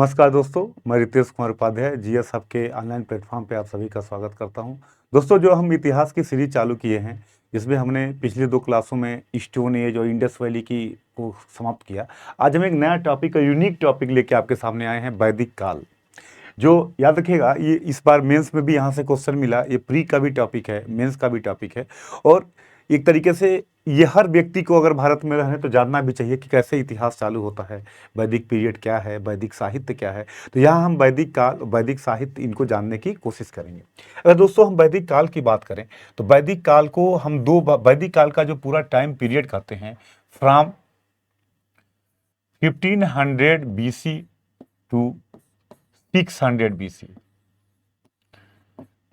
नमस्कार दोस्तों, मैं रितेश कुमार उपाध्याय जीएस हब के ऑनलाइन प्लेटफॉर्म पे आप सभी का स्वागत करता हूं। दोस्तों, जो हम इतिहास की सीरीज चालू किए हैं, जिसमें हमने पिछले 2 क्लासों में स्टोन एज और इंडस वैली की को समाप्त किया। आज हम एक नया टॉपिक और यूनिक टॉपिक लेके आपके सामने आए हैं, वैदिक काल। जो याद रखिएगा, ये इस बार मेंस में भी यहाँ से क्वेश्चन मिला। ये प्री का भी टॉपिक है, मेंस का भी टॉपिक है। और एक तरीके से ये हर व्यक्ति को अगर भारत में रहने तो जानना भी चाहिए कि कैसे इतिहास चालू होता है, वैदिक पीरियड क्या है, वैदिक साहित्य क्या है। तो यहाँ हम वैदिक काल, वैदिक साहित्य, इनको जानने की कोशिश करेंगे। अगर दोस्तों हम वैदिक काल की बात करें तो वैदिक काल को हम वैदिक काल का जो पूरा टाइम पीरियड कहते हैं, फ्रॉम 1500 BC टू 600 BC।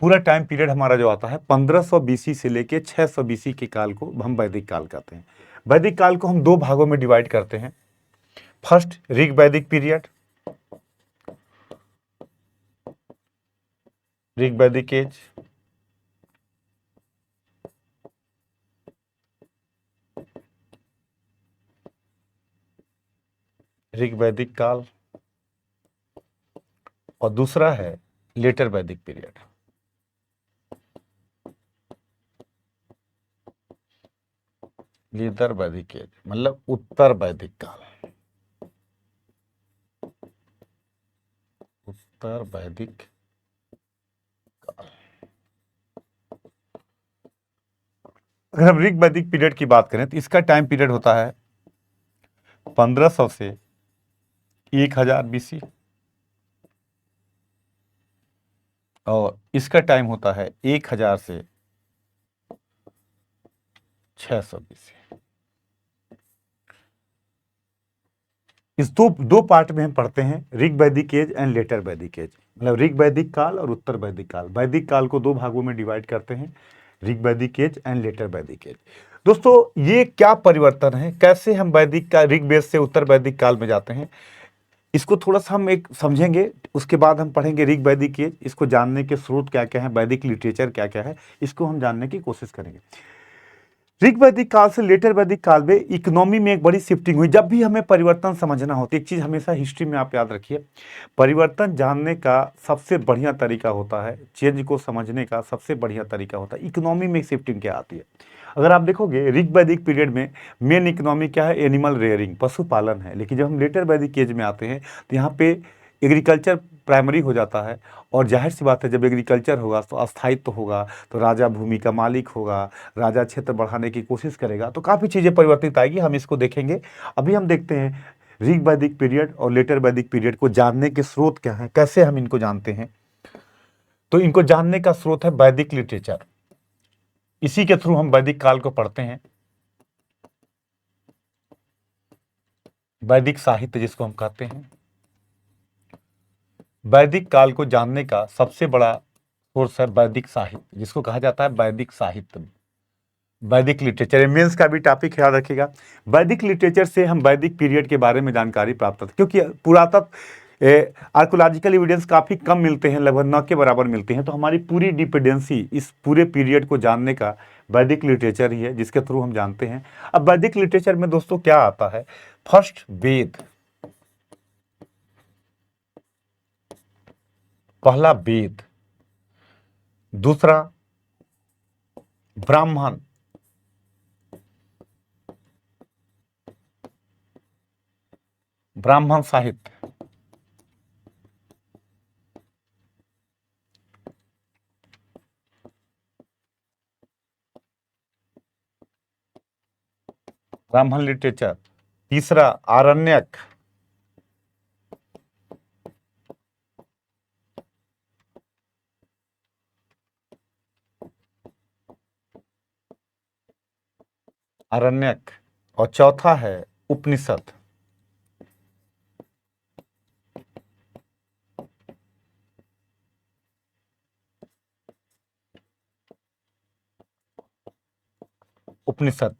पूरा टाइम पीरियड हमारा जो आता है 1500 BC से लेके 600 BC के काल को हम वैदिक काल कहते हैं। वैदिक काल को हम 2 भागों में डिवाइड करते हैं। फर्स्ट, ऋग वैदिक पीरियड, ऋग वैदिक एज। ऋग वैदिक काल। और दूसरा है लेटर वैदिक पीरियड। लेटर वैदिक एज मतलब उत्तर वैदिक काल। उत्तर वैदिक काल। अगर हम ऋग वैदिक पीरियड की बात करें तो इसका टाइम पीरियड होता है 1500 से 1000 BC। और इसका टाइम होता है 1000 से 600 BC। इस दो दो पार्ट में हम पढ़ते हैं, ऋग वैदिक एज एंड लेटर वैदिक एज। मतलब ऋग वैदिक काल और उत्तर वैदिक काल। वैदिक काल को 2 भागों में डिवाइड करते हैं, ऋग वैदिक एज एंड लेटर वैदिक एज। दोस्तों, ये क्या परिवर्तन है, कैसे हम वैदिक का ऋग वेद से उत्तर वैदिक काल में जाते हैं, इसको थोड़ा सा हम एक समझेंगे। उसके बाद हम पढ़ेंगे ऋग वैदिक एज। इसको जानने के स्रोत क्या क्या है, वैदिक लिटरेचर क्या क्या है, इसको हम जानने की कोशिश करेंगे। ऋग वैदिक काल से लेटर वैदिक काल में इकोनॉमी में एक बड़ी शिफ्टिंग हुई। जब भी हमें परिवर्तन समझना होता है, एक चीज हमेशा हिस्ट्री में आप याद रखिए, परिवर्तन जानने का सबसे बढ़िया तरीका होता है, चेंज को समझने का सबसे बढ़िया तरीका होता है इकोनॉमी में शिफ्टिंग क्या आती है। अगर आप देखोगे ऋग वैदिक पीरियड में मेन इकोनॉमी क्या है, एनिमल रेयरिंग, पशुपालन है। लेकिन जब हम लेटर वैदिक एज में आते हैं तो यहाँ पे एग्रीकल्चर प्राइमरी हो जाता है। और जाहिर सी बात है, जब एग्रीकल्चर होगा तो अस्थायित्व होगा, तो राजा भूमि का मालिक होगा, राजा क्षेत्र बढ़ाने की कोशिश करेगा, तो काफ़ी चीज़ें परिवर्तित आएगी, हम इसको देखेंगे। अभी हम देखते हैं ऋग वैदिक पीरियड और लेटर वैदिक पीरियड को जानने के स्रोत क्या हैं, कैसे हम इनको जानते हैं। तो इनको जानने का स्रोत है वैदिक लिटरेचर। इसी के थ्रू हम वैदिक काल को पढ़ते हैं। वैदिक साहित्य जिसको हम कहते हैं, वैदिक काल को जानने का सबसे बड़ा सोर्स है वैदिक साहित्य, जिसको कहा जाता है वैदिक साहित्य, वैदिक लिटरेचर। मेंस का भी टॉपिक याद रखिएगा। वैदिक लिटरेचर से हम वैदिक पीरियड के बारे में जानकारी प्राप्त होती है, क्योंकि पुरातत्व आर्कोलॉजिकल एविडेंस काफ़ी कम मिलते हैं, लगभग न के बराबर मिलते हैं। तो हमारी पूरी डिपेंडेंसी इस पूरे पीरियड को जानने का वैदिक लिटरेचर ही है, जिसके थ्रू हम जानते हैं। अब वैदिक लिटरेचर में दोस्तों क्या आता है, फर्स्ट वेद, पहला वेद, दूसरा ब्राह्मण, ब्राह्मण साहित्य, ब्राह्मण लिटरेचर, तीसरा आरण्यक, आरण्यक, और चौथा है उपनिषद। उपनिषद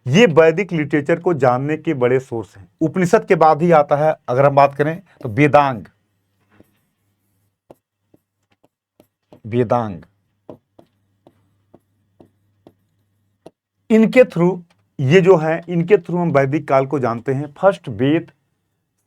ये वैदिक लिटरेचर को जानने के बड़े सोर्स हैं। उपनिषद के बाद ही आता है, अगर हम बात करें तो वेदांग। वेदांग इनके थ्रू, ये जो है इनके थ्रू हम वैदिक काल को जानते हैं। फर्स्ट वेद,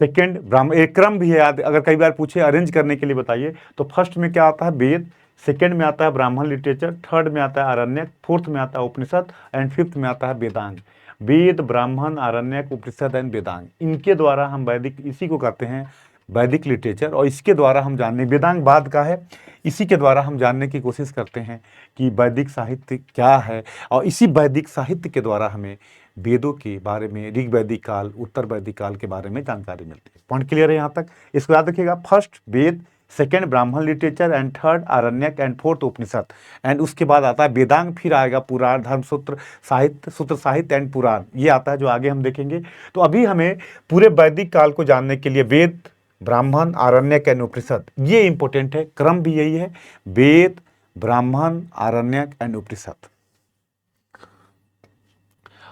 सेकेंड ब्राह्मण, एक क्रम भी है, अगर कई बार पूछे अरेंज करने के लिए बताइए, तो फर्स्ट में क्या आता है वेद, सेकेंड में आता है ब्राह्मण लिटरेचर, थर्ड में आता है आरण्यक, फोर्थ में आता है उपनिषद एंड फिफ्थ में आता है वेदांग। वेद, ब्राह्मण, आरण्यक, उपनिषद एंड वेदांग, इनके द्वारा हम वैदिक, इसी को कहते हैं वैदिक लिटरेचर, और इसके द्वारा हम जानने, वेदांग बाद का है, इसी के द्वारा हम जानने की कोशिश करते हैं कि वैदिक साहित्य क्या है, और इसी वैदिक साहित्य के द्वारा हमें वेदों के बारे में, ऋग वैदिक काल, उत्तर वैदिक काल के बारे में जानकारी मिलती है। पॉइंट क्लियर है यहाँ तक? इसको याद रखिएगा, first Veda, second Brahmana literature and third Aranyaka and fourth Upanishad, and उसके बाद आता है वेदांग, फिर आएगा पुराण, धर्मसूत्र, साहित्य, सूत्र साहित्य एंड पुराण, ये आता है जो आगे हम देखेंगे। तो अभी हमें पूरे वैदिक काल को जानने के लिए वेद, ब्राह्मण, आरण्यक एंड उपनिषद, ये इंपॉर्टेंट है, क्रम भी यही है, वेद, ब्राह्मण, आरण्यक एंड उपनिषद।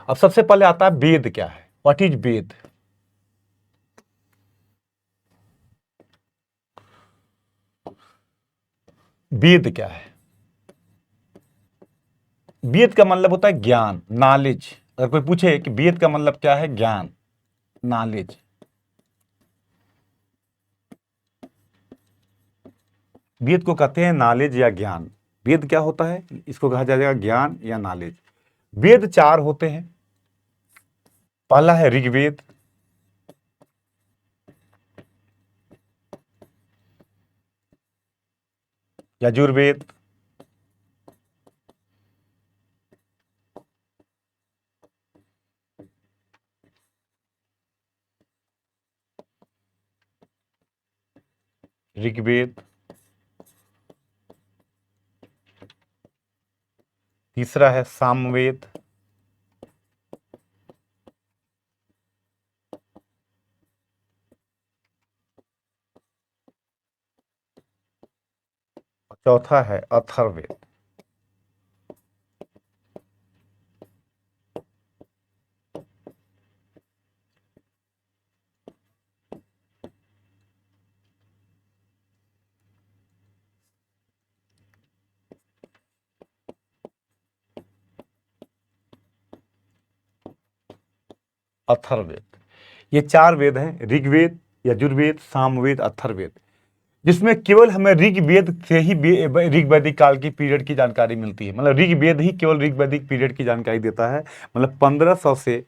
अब सबसे पहले आता है वेद क्या है, व्हाट इज वेद। वेद क्या है? वेद का मतलब होता है ज्ञान, नॉलेज। अगर कोई पूछे कि वेद का मतलब क्या है, ज्ञान, नॉलेज। वेद को कहते हैं नॉलेज या ज्ञान। वेद क्या होता है, इसको कहा जाएगा ज्ञान या नॉलेज। वेद चार होते हैं, पहला है ऋग्वेद, यजुर्वेद, ऋग्वेद, तीसरा है सामवेद, चौथा है अथर्ववेद। अथर्ववेद, ये चार वेद हैं, ऋग्वेद, यजुर्वेद, सामवेद, अथर्ववेद, जिसमें केवल हमें ऋग्वेद से ही ऋग वैदिक काल की पीरियड की जानकारी मिलती है। मतलब ऋग्वेद ही केवल ऋग वैदिक पीरियड की जानकारी देता है, मतलब 1500 से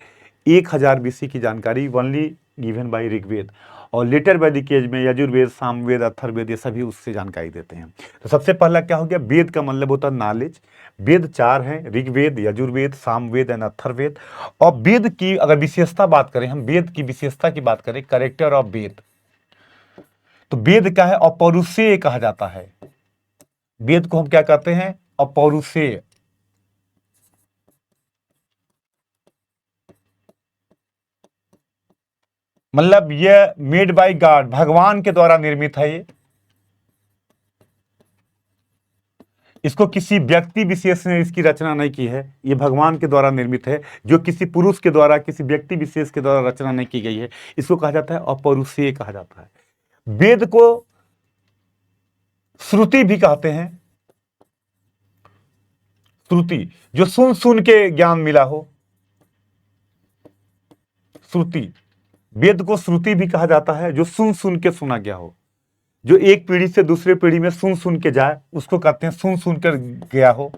1000 बीसी की जानकारी वनली गिवन बाय ऋग्वेद। और लेटर वैदिक एज में यजुर्वेद, सामवेद, अथर्ववेद, ये सभी उससे जानकारी देते हैं। तो सबसे पहला क्या हो गया, वेद का मतलब होता है नॉलेज। वेद चार हैं, ऋग्वेद, यजुर्वेद, सामवेद एंड अथर्ववेद। और वेद की अगर विशेषता बात करें, हम वेद की विशेषता की बात करें, कैरेक्टर ऑफ वेद, तो वेद क्या है, अपौरुषेय कहा जाता है। वेद को हम क्या कहते हैं, अपौरुषेय। मतलब ये मेड बाय गॉड, भगवान के द्वारा निर्मित है। ये इसको किसी व्यक्ति विशेष ने इसकी रचना नहीं की है, ये भगवान के द्वारा निर्मित है, जो किसी पुरुष के द्वारा, किसी व्यक्ति विशेष के द्वारा रचना नहीं की गई है। इसको कहा जाता है अपौरुषेय कहा जाता है। वेद को श्रुति भी कहते हैं। श्रुति, जो सुन सुन के ज्ञान मिला हो, श्रुति। वेद को श्रुति भी कहा जाता है, जो सुन सुन के सुना गया हो, जो एक पीढ़ी से दूसरे पीढ़ी में सुन सुन के जाए, उसको कहते हैं सुन सुन कर गया हो।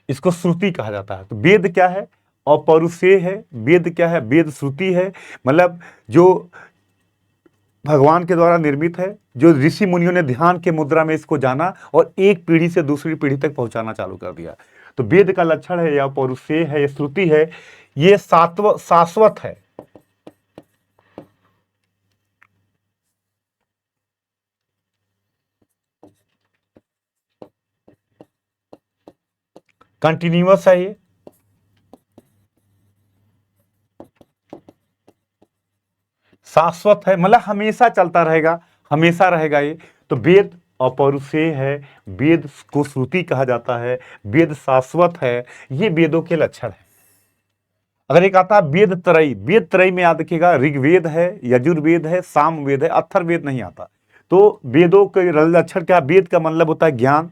इसको श्रुति कहा जाता है। तो वेद क्या है, अपौरुषेय है। वेद क्या है, वेद श्रुति है, मतलब जो भगवान के द्वारा निर्मित है, जो ऋषि मुनियों ने ध्यान के मुद्रा में इसको जाना और एक पीढ़ी से दूसरी पीढ़ी तक पहुंचाना चालू कर दिया। तो वेद का लक्षण है, या पौरुषेय है, या श्रुति है, ये शाश्वत है। कंटिन्यूअस है, ये शाश्वत है, मतलब हमेशा चलता रहेगा, हमेशा रहेगा ये। तो वेद अपौरुषेय है, वेद को श्रुति कहा जाता है, वेद शाश्वत है, ये वेदों के लक्षण है। अगर एक आता है वेद त्रयी, वेद त्रयी में याद रखिएगा, ऋग्वेद है, यजुर्वेद है, सामवेद है, अथर्ववेद नहीं आता। तो वेदों के लक्षण क्या, वेद का मतलब होता है ज्ञान,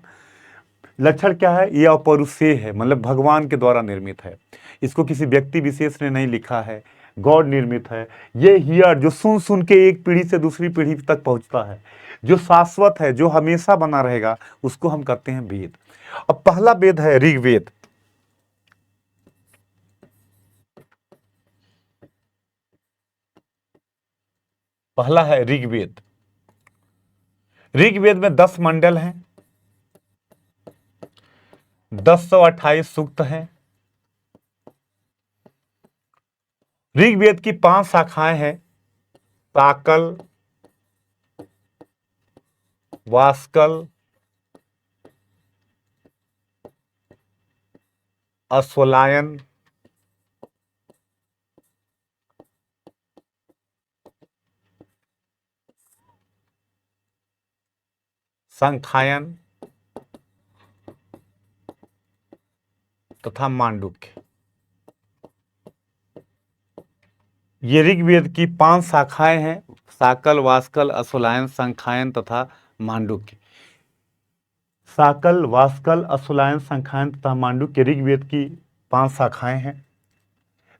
लक्षण क्या है, ये अपौरुषेय है, मतलब भगवान के द्वारा निर्मित है। इसको किसी व्यक्ति विशेष ने नहीं लिखा है, गॉड निर्मित है। ये हियर जो सुन सुन के एक पीढ़ी से दूसरी पीढ़ी तक पहुंचता है, जो शाश्वत है, जो हमेशा बना रहेगा, उसको हम कहते हैं वेद। अब पहला वेद है ऋग्वेद। पहला है ऋग्वेद। ऋग्वेद में 10 मंडल हैं, 1028 सूक्त हैं। ऋग्वेद की 5 शाखाएं हैं, साकल, वास्कल, अश्वलायन, संखायन तथा मांडुक्य। ये ऋग्वेद की 5 शाखाएं हैं, साकल, वास्कल, अश्वलायन, संखायन तथा मांडुक्य। साकल, वास्कल, अश्वलायन, संखायन तथा मांडुक्य ऋग्वेद की 5 शाखाएं हैं।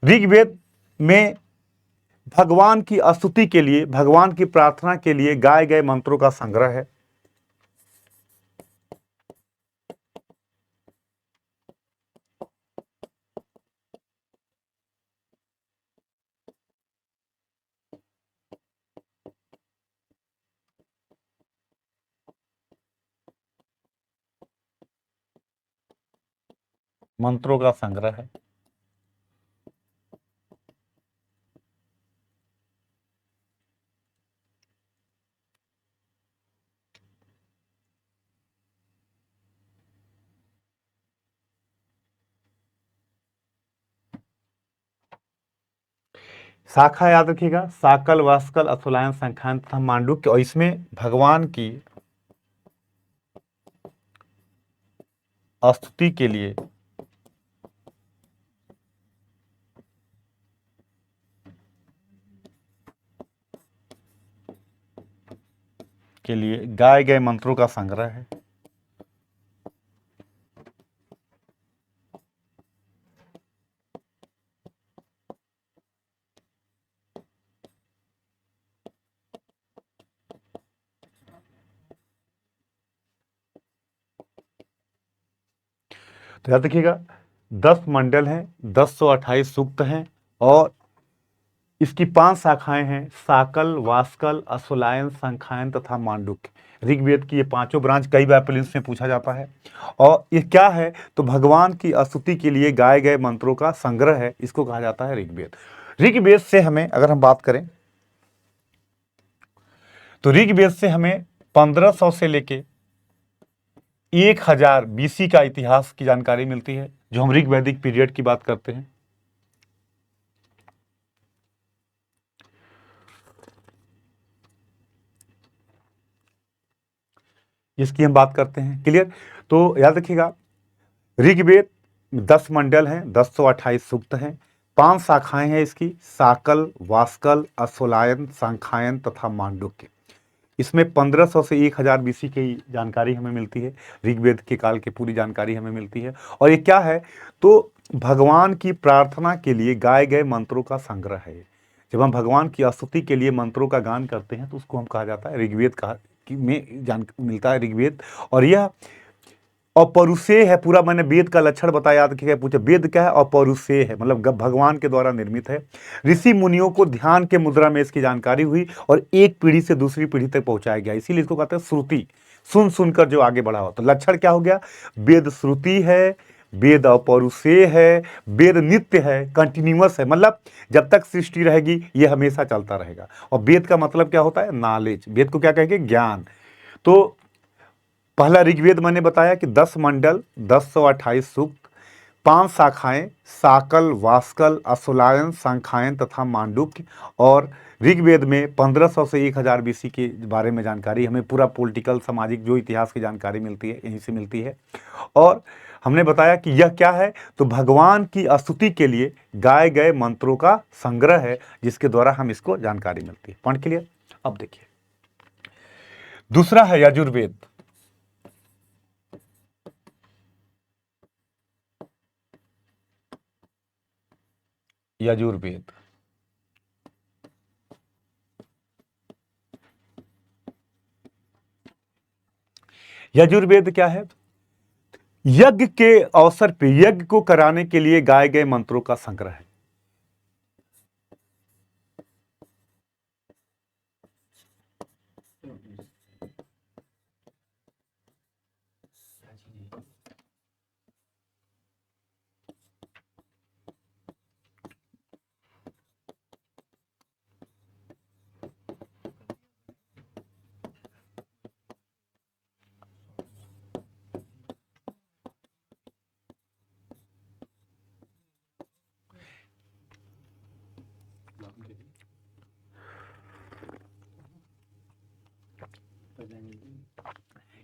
ऋग्वेद में भगवान की स्तुति के लिए, भगवान की प्रार्थना के लिए गाए गए मंत्रों का संग्रह है। मंत्रों का संग्रह है। शाखा याद रखिएगा, साकल, वास्कल, अश्वलायन, संखायन तथा मांडुक्य। और इसमें भगवान की स्तुति के लिए गाए गए मंत्रों का संग्रह है। तो याद रखिएगा, 10 मंडल हैं, 1028 सूक्त हैं और इसकी 5 शाखाएं हैं, साकल, वास्कल, अश्वलायन, संखायन तथा मांडुक्य। ऋग्वेद की ये पांचों ब्रांच कई बार प्रीलिम्स में पूछा जाता है। और ये क्या है, तो भगवान की स्तुति के लिए गाए गए मंत्रों का संग्रह है, इसको कहा जाता है ऋग्वेद। ऋग्वेद से हमें अगर हम बात करें तो ऋग्वेद से हमें 1500 से लेके 1000 BC का इतिहास की जानकारी मिलती है, जो हम ऋग्वैदिक पीरियड की बात करते हैं। इसकी हम बात करते हैं, क्लियर। तो याद रखिएगा, ऋग्वेद 10 मंडल हैं, 1028 सूक्त हैं, 5 शाखाएं हैं इसकी, साकल, वास्कल, अश्वलायन, संखायन तथा मांडुक्य। इसमें 1500 से 1000 BC की जानकारी हमें मिलती है, ऋग्वेद के काल की पूरी जानकारी हमें मिलती है। और ये क्या है, तो भगवान की प्रार्थना के लिए गाए गए मंत्रों का संग्रह है। जब हम भगवान की स्तुति के लिए मंत्रों का गान करते हैं तो उसको हम कहा जाता है ऋग्वेद, कहा में जान मिलता है ऋग्वेद। और यह अपौरुषेय है पूरा। मैंने वेद का लक्षण बताया, याद रखिएगा, पूछे वेद क्या है, अपौरुषेय है, मतलब भगवान के द्वारा निर्मित है। ऋषि मुनियों को ध्यान के मुद्रा में इसकी जानकारी हुई और एक पीढ़ी से दूसरी पीढ़ी तक पहुंचाया गया, इसीलिए इसको कहते हैं श्रुति, सुन सुनकर जो आगे बढ़ा हो। तो लक्षण क्या हो गया, वेद श्रुति है, वेद अपौरुषेय है, वेद नित्य है, कंटिन्यूअस है, मतलब जब तक सृष्टि रहेगी ये हमेशा चलता रहेगा। और वेद का मतलब क्या होता है, नॉलेज। वेद को क्या कहेंगे, ज्ञान। तो पहला ऋग्वेद मैंने बताया कि 10 मंडल, 1028 सूक्त, 5 शाखाएं, साकल, वास्कल, अश्वलायन, संखायन तथा मांडुक्य। और ऋग्वेद में 1500 से 1000 BC के बारे में जानकारी, हमें पूरा पॉलिटिकल, सामाजिक जो इतिहास की जानकारी मिलती है यहीं से मिलती है। और हमने बताया कि यह क्या है, तो भगवान की स्तुति के लिए गाए गए मंत्रों का संग्रह है, जिसके द्वारा हम इसको जानकारी मिलती है। Point clear. अब देखिए, दूसरा है यजुर्वेद। यजुर्वेद। यजुर्वेद क्या है? यज्ञ के अवसर पे यज्ञ को कराने के लिए गाए गए मंत्रों का संग्रह है।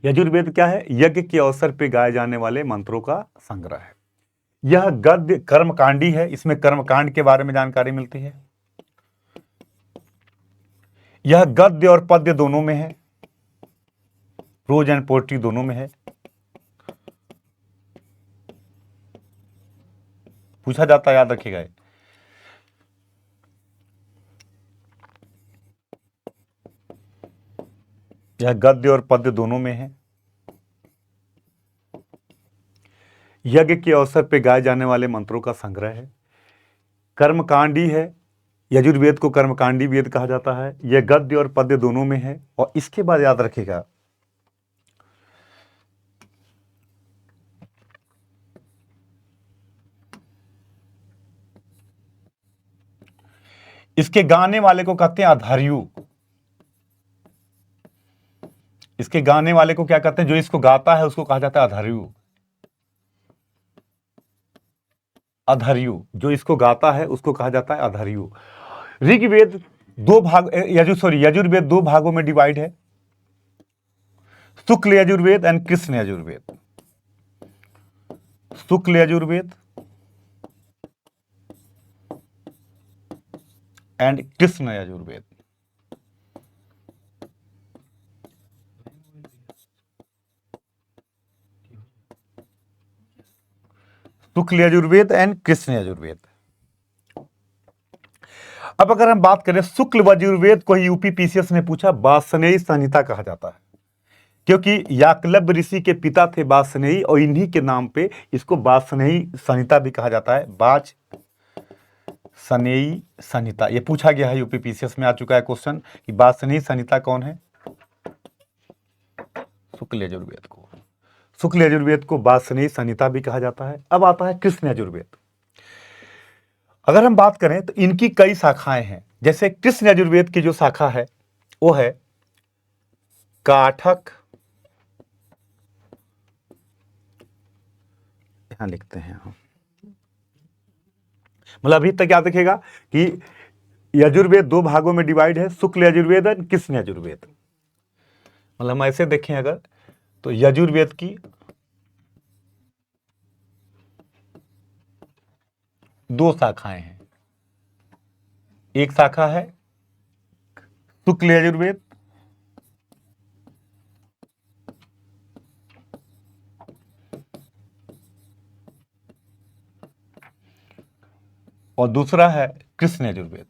यजुर्वेद क्या है? यज्ञ के अवसर पे गाए जाने वाले मंत्रों का संग्रह है। यह गद्य कर्मकांडी है, इसमें कर्मकांड के बारे में जानकारी मिलती है। यह गद्य और पद्य दोनों में है, प्रोज एंड पोएट्री दोनों में है। पूछा जाता है, याद रखिएगा। यह गद्य और पद्य दोनों में है। यज्ञ के अवसर पे गाए जाने वाले मंत्रों का संग्रह है। कर्मकांडी है, यजुर्वेद को कर्मकांडी वेद कहा जाता है। यह गद्य और पद्य दोनों में है। और इसके बाद याद रखिएगा, इसके गाने वाले को कहते हैं अधार्यु। इसके गाने वाले को क्या कहते हैं? जो इसको गाता है उसको कहा जाता है अधार्यु। अधार्यु, जो इसको गाता है उसको कहा जाता है अधार्यु। ऋग्वेद दो भाग, यजुर्वेद दो भागों में डिवाइड है, Shukla Yajurveda and Krishna Yajurveda. Shukla Yajurveda and Krishna Yajurveda. Shukla Yajurveda and Krishna Yajurveda. अब अगर हम बात करें, शुक्ल यजुर्वेद को यूपी पीसीएस ने पूछा, वार्ष्णेय संहिता कहा जाता है, क्योंकि याकलव्य ऋषि के पिता थे वार्ष्णेय और इन्हीं के नाम पे इसको वार्ष्णेय संहिता भी कहा जाता है। वार्ष्णेय संहिता, ये पूछा गया है, यूपी पीसीएस में आ चुका है क्वेश्चन कि वार्ष्णेय संहिता कौन है? शुक्ल यजुर्वेद को। शुक्ल यजुर्वेद को वार्ष्णेय संहिता भी कहा जाता है। अब आता है कृष्ण यजुर्वेद। अगर हम बात करें तो इनकी कई शाखाएं हैं। जैसे कृष्ण यजुर्वेद की जो शाखा है वो है काठक, यहां लिखते हैं हम, मतलब अभी तक याद रखिएगा कि यजुर्वेद दो भागों में डिवाइड है, शुक्ल यजुर्वेद और कृष्ण यजुर्वेद। मतलब हम ऐसे देखें अगर, तो यजुर्वेद की दो शाखाएं हैं। एक शाखा है शुक्ल यजुर्वेद, और दूसरा है कृष्ण यजुर्वेद।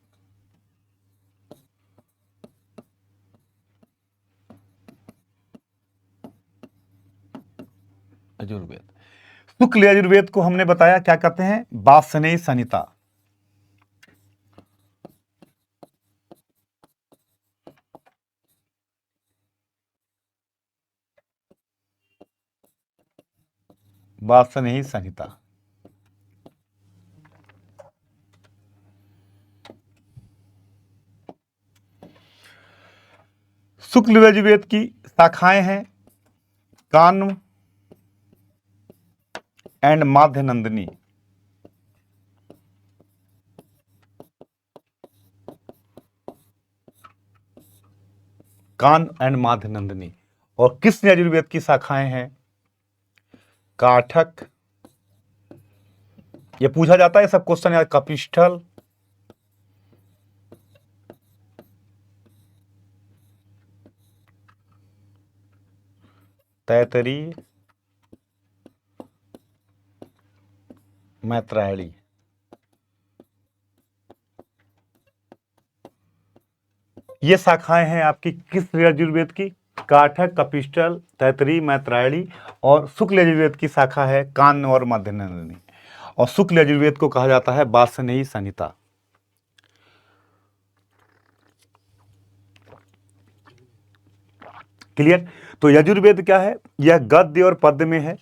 यजुर्वेद, शुक्ल यजुर्वेद को हमने बताया क्या कहते हैं? वार्ष्णेय संहिता। वार्ष्णेय संहिता। शुक्ल यजुर्वेद की शाखाएं हैं कान्व एंड माध्य नंदिनी। कान एंड माध्य नंदिनी। और कृष्ण यजुर्वेद की शाखाएं हैं काठक, ये पूछा जाता है सब क्वेश्चन यार, कपिष्ठल, तैतरीय, मैत्रायणी। ये शाखाएं हैं आपकी किस यजुर्वेद की? काठक, कपिस्टल, तैतरी, मैत्रायणी। और शुक्ल यजुर्वेद की शाखा है कान्य और मध्यनंदिनी। और शुक्ल यजुर्वेद को कहा जाता है वार्ष्णेय संहिता। क्लियर? तो यजुर्वेद क्या है? यह गद्य और पद्य में है,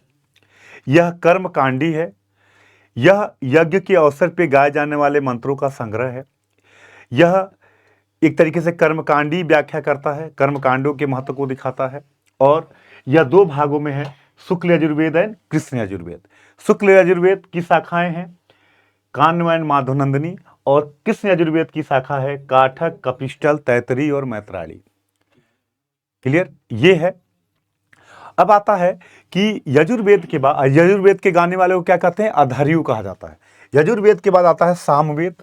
यह कर्मकांडी है, यह यज्ञ के अवसर पर गाए जाने वाले मंत्रों का संग्रह है, यह एक तरीके से कर्मकांडी व्याख्या करता है, कर्मकांडों के महत्व को दिखाता है। और यह दो भागों में है, शुक्ल यजुर्वेद एंड कृष्ण यजुर्वेद। शुक्ल यजुर्वेद की शाखाएं हैं कान्य एंड माधवनंदिनी, और कृष्ण यजुर्वेद की शाखा है काठक, कपिस्टल, तैतरी और मैत्रायणी। क्लियर? ये है। अब आता है कि यजुर्वेद के बाद, यजुर्वेद के गाने वाले को क्या कहते हैं? अधार्यु कहा जाता है। यजुर्वेद के बाद आता है सामवेद।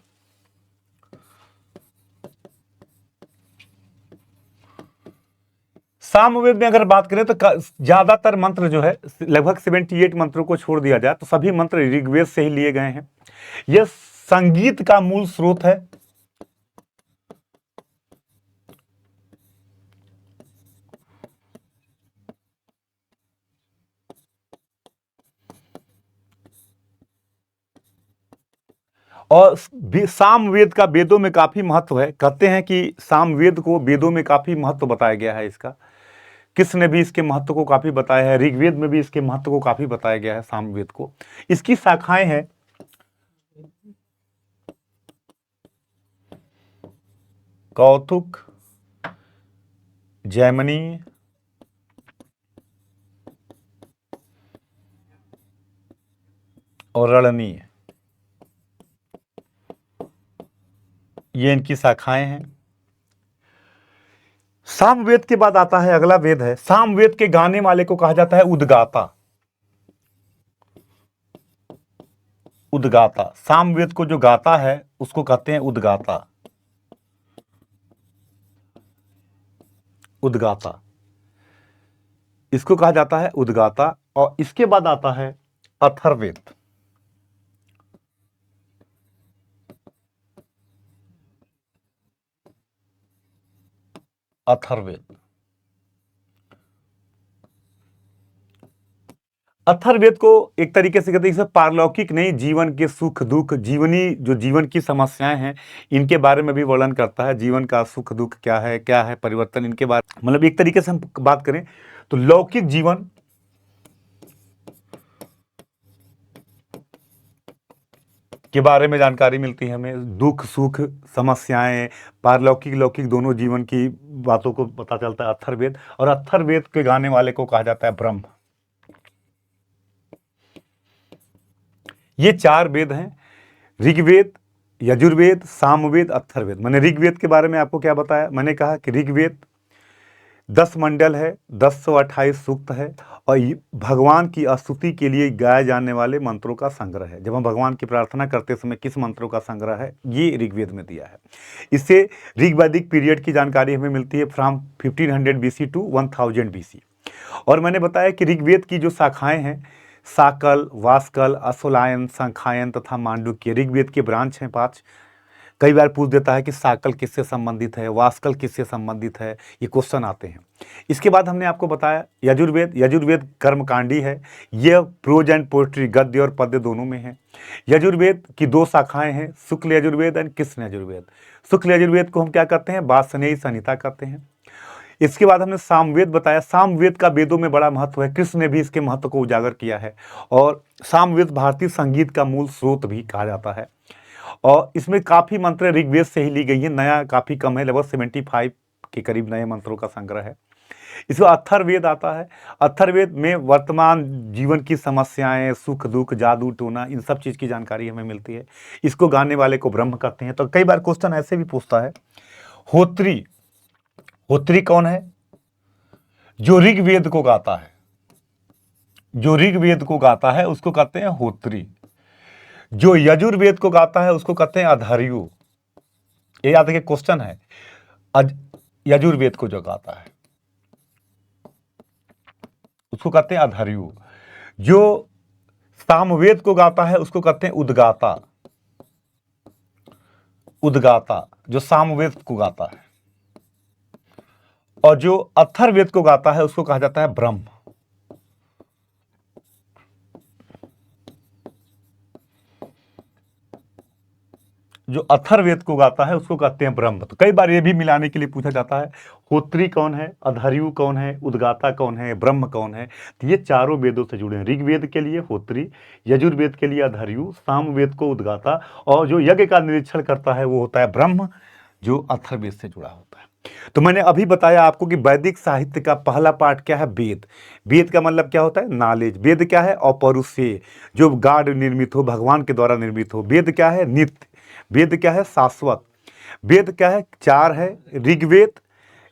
सामवेद में अगर बात करें तो ज्यादातर मंत्र जो है, लगभग 78 मंत्रों को छोड़ दिया जाए तो सभी मंत्र ऋग्वेद से ही लिए गए हैं। यह संगीत का मूल स्रोत है। और सामवेद का वेदों में काफी महत्व है। कहते हैं कि सामवेद को वेदों में काफी महत्व बताया गया है इसका। किस ने भी इसके महत्व को काफी बताया है, ऋग्वेद में भी इसके महत्व को काफी बताया गया है सामवेद को। इसकी शाखाएं हैं कौतुक, जैमिनी, और रणनीय। ये इनकी शाखाएं हैं। सामवेद के बाद आता है अगला वेद है, सामवेद के गाने वाले को कहा जाता है उद्गाता। उद्गाता, सामवेद को जो गाता है उसको कहते हैं उद्गाता। उद्गाता, इसको कहा जाता है उद्गाता। और इसके बाद आता है अथर्ववेद। अथर्ववेद, अथर्ववेद को एक तरीके से कहते हैं पारलौकिक नहीं, जीवन के सुख दुख, जीवनी जो जीवन की समस्याएं हैं इनके बारे में भी वर्णन करता है। जीवन का सुख दुख क्या है परिवर्तन, इनके बारे, मतलब एक तरीके से हम बात करें तो लौकिक जीवन के बारे में जानकारी मिलती है हमें, दुख सुख समस्याएं, पारलौकिक लौकिक दोनों जीवन की बातों को पता चलता है अथर्ववेद। और अथर्ववेद के गाने वाले को कहा जाता है ब्रह्म। ये चार वेद हैं, ऋग्वेद, यजुर्वेद, सामवेद, अथर्ववेद। मैंने ऋग्वेद के बारे में आपको क्या बताया? मैंने कहा कि ऋग्वेद 10 मंडल है, 1028 सूक्त है, और भगवान की स्तुति के लिए गाए जाने वाले मंत्रों का संग्रह है। जब हम भगवान की प्रार्थना करते समय किस मंत्रों का संग्रह है, ये ऋग्वेद में दिया है। इससे ऋग्वैदिक पीरियड की जानकारी हमें मिलती है फ्रॉम 1500 BC टू 1000 BC। और मैंने बताया कि ऋग्वेद की जो शाखाएं हैं, साकल, वास्कल, अश्वलायन, संखायन तथा मांडुक्य, ऋग्वेद के ब्रांच हैं 5। कई बार पूछ देता है कि साकल किससे संबंधित है, वास्कल किससे संबंधित है, ये क्वेश्चन आते हैं। इसके बाद हमने आपको बताया यजुर्वेद। यजुर्वेद कर्मकांडी है, यह प्रोज एंड पोएट्री, गद्य और पद्य दोनों में है। यजुर्वेद की 2 शाखाएं हैं, शुक्ल यजुर्वेद एंड कृष्ण यजुर्वेद। शुक्ल यजुर्वेद को हम क्या कहते हैं? वार्ष्णेय संहिता कहते हैं। इसके बाद हमने सामवेद बताया। सामवेद का वेदों में बड़ा महत्व है, कृष्ण ने भी इसके महत्व को उजागर किया है। और सामवेद भारतीय संगीत का मूल स्रोत भी कहा जाता है। और इसमें काफी मंत्र ऋग्वेद से ही ली गई है, नया काफी कम है, लगभग 75 के करीब नए मंत्रों का संग्रह है। इसमें अथर्ववेद आता है। अथर्ववेद में वर्तमान जीवन की समस्याएं, सुख दुख, जादू टोना, इन सब चीज की जानकारी हमें मिलती है। इसको गाने वाले को ब्रह्म कहते हैं। तो कई बार क्वेश्चन ऐसे भी पूछता है, होत्री, होत्री कौन है? जो ऋग्वेद को गाता है, जो ऋग्वेद को गाता है उसको कहते हैं होत्री। जो यजुर्वेद को गाता है उसको कहते हैं अधार्यु। ये याद रखिए, क्वेश्चन है। यजुर्वेद को जो गाता है उसको कहते हैं अधार्यु। जो सामवेद को गाता है उसको कहते हैं उद्गाता। उद्गाता जो सामवेद को गाता है। और जो अथर्ववेद को गाता है उसको कहा जाता है ब्रह्म। जो अथर्ववेद को गाता है उसको कहते हैं ब्रह्म। तो कई बार ये भी मिलाने के लिए पूछा जाता है, होत्री कौन है, अधर्यु कौन है, उद्गाता कौन है, ब्रह्म कौन है। तो ये चारों वेदों से जुड़े हैं। ऋग्वेद के लिए होत्री, यजुर्वेद के लिए अधर्यु, सामवेद को उद्गाता, और जो यज्ञ का निरीक्षण करता है वो होता है ब्रह्म, जो अथर्ववेद से जुड़ा होता है। तो मैंने अभी बताया आपको कि वैदिक साहित्य का पहला पार्ट क्या है, वेद। वेद का मतलब क्या होता है, नॉलेज। वेद क्या है, अपौरुषेय, जो गॉड निर्मित हो, भगवान के द्वारा निर्मित हो। वेद क्या है, नित्य। वेद क्या है, शाश्वत। वेद क्या है, चार है, ऋग्वेद,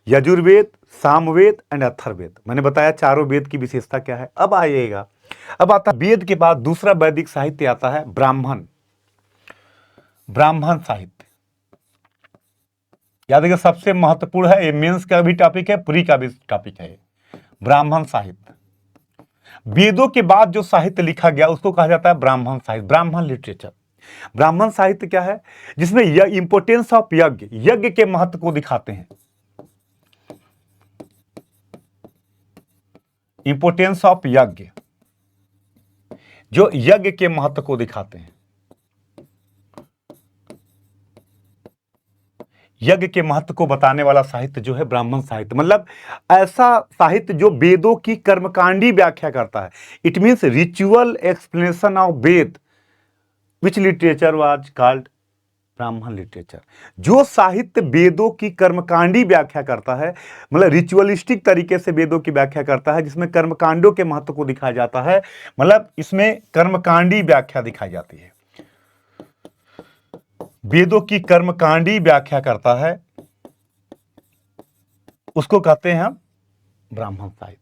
यजुर्वेद, सामवेद एंड अथर्ववेद। मैंने बताया चारों वेद की विशेषता क्या है। अब आइएगा, अब आता वेद के बाद दूसरा वैदिक साहित्य आता है ब्राह्मण। ब्राह्मण साहित्य याद रखिए सबसे महत्वपूर्ण है, ये मेंस का भी टॉपिक है, प्री का भी टॉपिक है। ब्राह्मण साहित्य, वेदों के बाद जो साहित्य लिखा गया उसको कहा जाता है ब्राह्मण साहित्य, ब्राह्मण लिटरेचर। ब्राह्मण साहित्य क्या है, जिसमें इंपोर्टेंस ऑफ यज्ञ, यज्ञ के महत्व को दिखाते हैं। इंपोर्टेंस ऑफ यज्ञ, जो यज्ञ के महत्व को दिखाते हैं। यज्ञ के महत्व को बताने वाला साहित्य जो है ब्राह्मण साहित्य, मतलब ऐसा साहित्य जो वेदों की कर्मकांडी व्याख्या करता है। It means ritual explanation of Veda, which literature was called Brahmana literature. जो साहित्य वेदों की कर्मकांडी व्याख्या करता है, मतलब रिचुअलिस्टिक तरीके से वेदों की व्याख्या करता है, जिसमें कर्मकांडों के महत्व को दिखाया जाता है, मतलब इसमें कर्मकांडी व्याख्या दिखाई जाती है। वेदों की कर्मकांडी व्याख्या करता है, उसको कहते हैं हम ब्राह्मण साहित्य।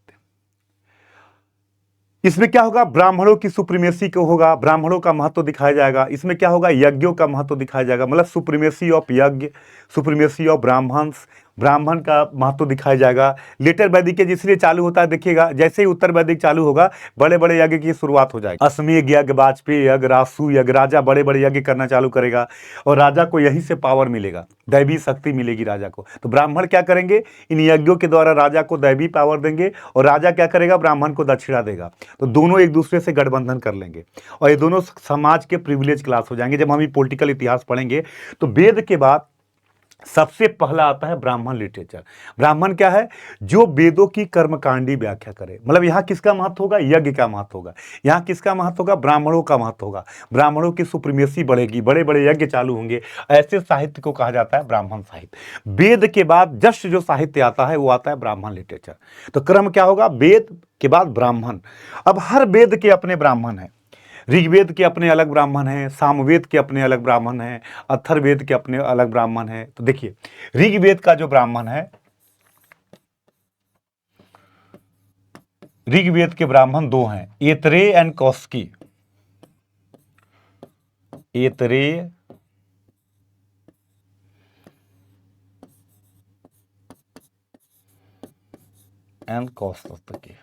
इसमें क्या होगा, ब्राह्मणों की सुप्रीमेसी को होगा, ब्राह्मणों का महत्व दिखाया जाएगा। इसमें क्या होगा, यज्ञों का महत्व दिखाया जाएगा, मतलब सुप्रीमेसी ऑफ यज्ञ, सुप्रीमेसी ऑफ ब्राह्मण्स, ब्राह्मण का महत्व दिखाया जाएगा। लेटर वैदिक के इसलिए चालू होता है, देखिएगा जैसे ही उत्तर वैदिक चालू होगा बड़े बड़े यज्ञ की शुरुआत हो जाएगी। अश्वमेध यज्ञ, वाजपेयी यज्ञ, रासु यज्ञ, राजा बड़े बड़े यज्ञ करना चालू करेगा और राजा को यहीं से पावर मिलेगा, दैवी शक्ति मिलेगी राजा को। तो ब्राह्मण क्या करेंगे, इन यज्ञों के द्वारा राजा को दैवी पावर देंगे और राजा क्या करेगा, ब्राह्मण को दक्षिणा देगा। तो दोनों एक दूसरे से गठबंधन कर लेंगे और ये दोनों समाज के प्रिविलेज क्लास हो जाएंगे। जब हम ये पॉलिटिकल इतिहास पढ़ेंगे तो वेद के बाद सबसे पहला आता है ब्राह्मण लिटरेचर। ब्राह्मण क्या है, जो वेदों की कर्मकांडी व्याख्या करे, मतलब यहां किसका महत्व होगा, यज्ञ का महत्व होगा। यहां किसका महत्व होगा, ब्राह्मणों का महत्व होगा। ब्राह्मणों की सुप्रीमेसी बढ़ेगी, बड़े बड़े यज्ञ चालू होंगे। ऐसे साहित्य को कहा जाता है ब्राह्मण साहित्य। वेद के बाद जस्ट जो साहित्य आता है वो आता है ब्राह्मण लिटरेचर। तो क्रम क्या होगा, वेद के बाद ब्राह्मण। अब हर वेद के अपने ब्राह्मण हैं। ऋग्वेद के अपने अलग ब्राह्मण हैं, सामवेद के अपने अलग ब्राह्मण हैं, अथर्ववेद के अपने अलग ब्राह्मण हैं। तो देखिए ऋग्वेद का जो ब्राह्मण है, ऋग्वेद के ब्राह्मण दो हैं, एतरे एंड कौस्की। एतरे एंड कौस्तुकी।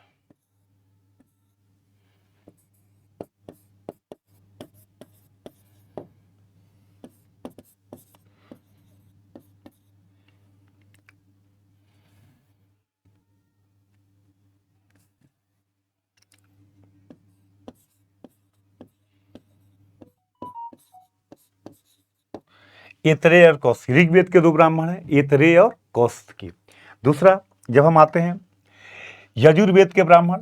एतरे और कौस्तुकी, ऋग्वेद के दो ब्राह्मण हैं, एतरे और कौस्तुकी। दूसरा, जब हम आते हैं यजुर्वेद के ब्राह्मण,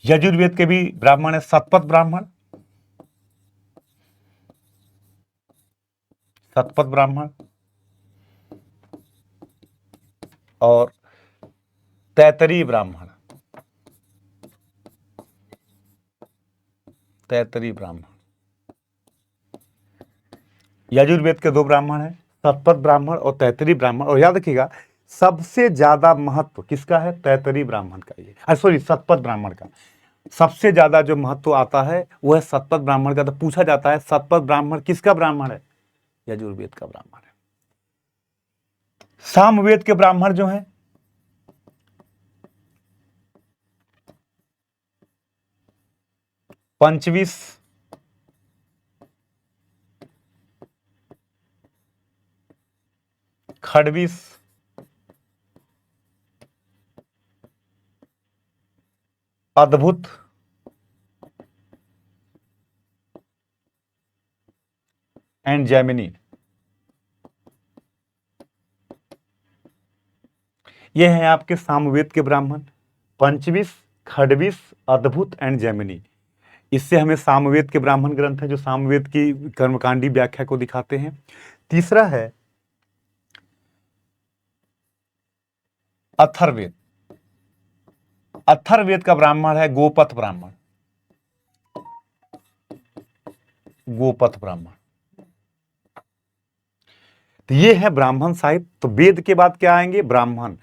यजुर्वेद के भी ब्राह्मण है शतपथ ब्राह्मण, शतपथ ब्राह्मण और तैतरी ब्राह्मण, तैतरी ब्राह्मण। यजुर्वेद के दो ब्राह्मण हैं, शतपथ ब्राह्मण और तैतरी ब्राह्मण। और याद रखिएगा सबसे ज्यादा महत्व किसका है, तैतरी ब्राह्मण का, ये सॉरी शतपथ ब्राह्मण का। सबसे ज्यादा जो महत्व आता है वो है शतपथ ब्राह्मण का। तो पूछा जाता है शतपथ ब्राह्मण किसका ब्राह्मण है, यजुर्वेद का ब्राह्मण है। सामवेद के ब्राह्मण जो हैं, पंचविश, खड़बिस, अद्भुत, एंड जैमिनी। ये हैं आपके सामवेद के ब्राह्मण, पंचविश, खडविश, अद्भुत एंड जैमिनी। इससे हमें सामवेद के ब्राह्मण ग्रंथ है जो सामवेद की कर्मकांडी व्याख्या को दिखाते हैं। तीसरा है अथर्ववेद। अथर्ववेद का ब्राह्मण है गोपथ ब्राह्मण, गोपथ ब्राह्मण। तो ये है ब्राह्मण साहित्य। तो वेद के बाद क्या आएंगे? ब्राह्मण।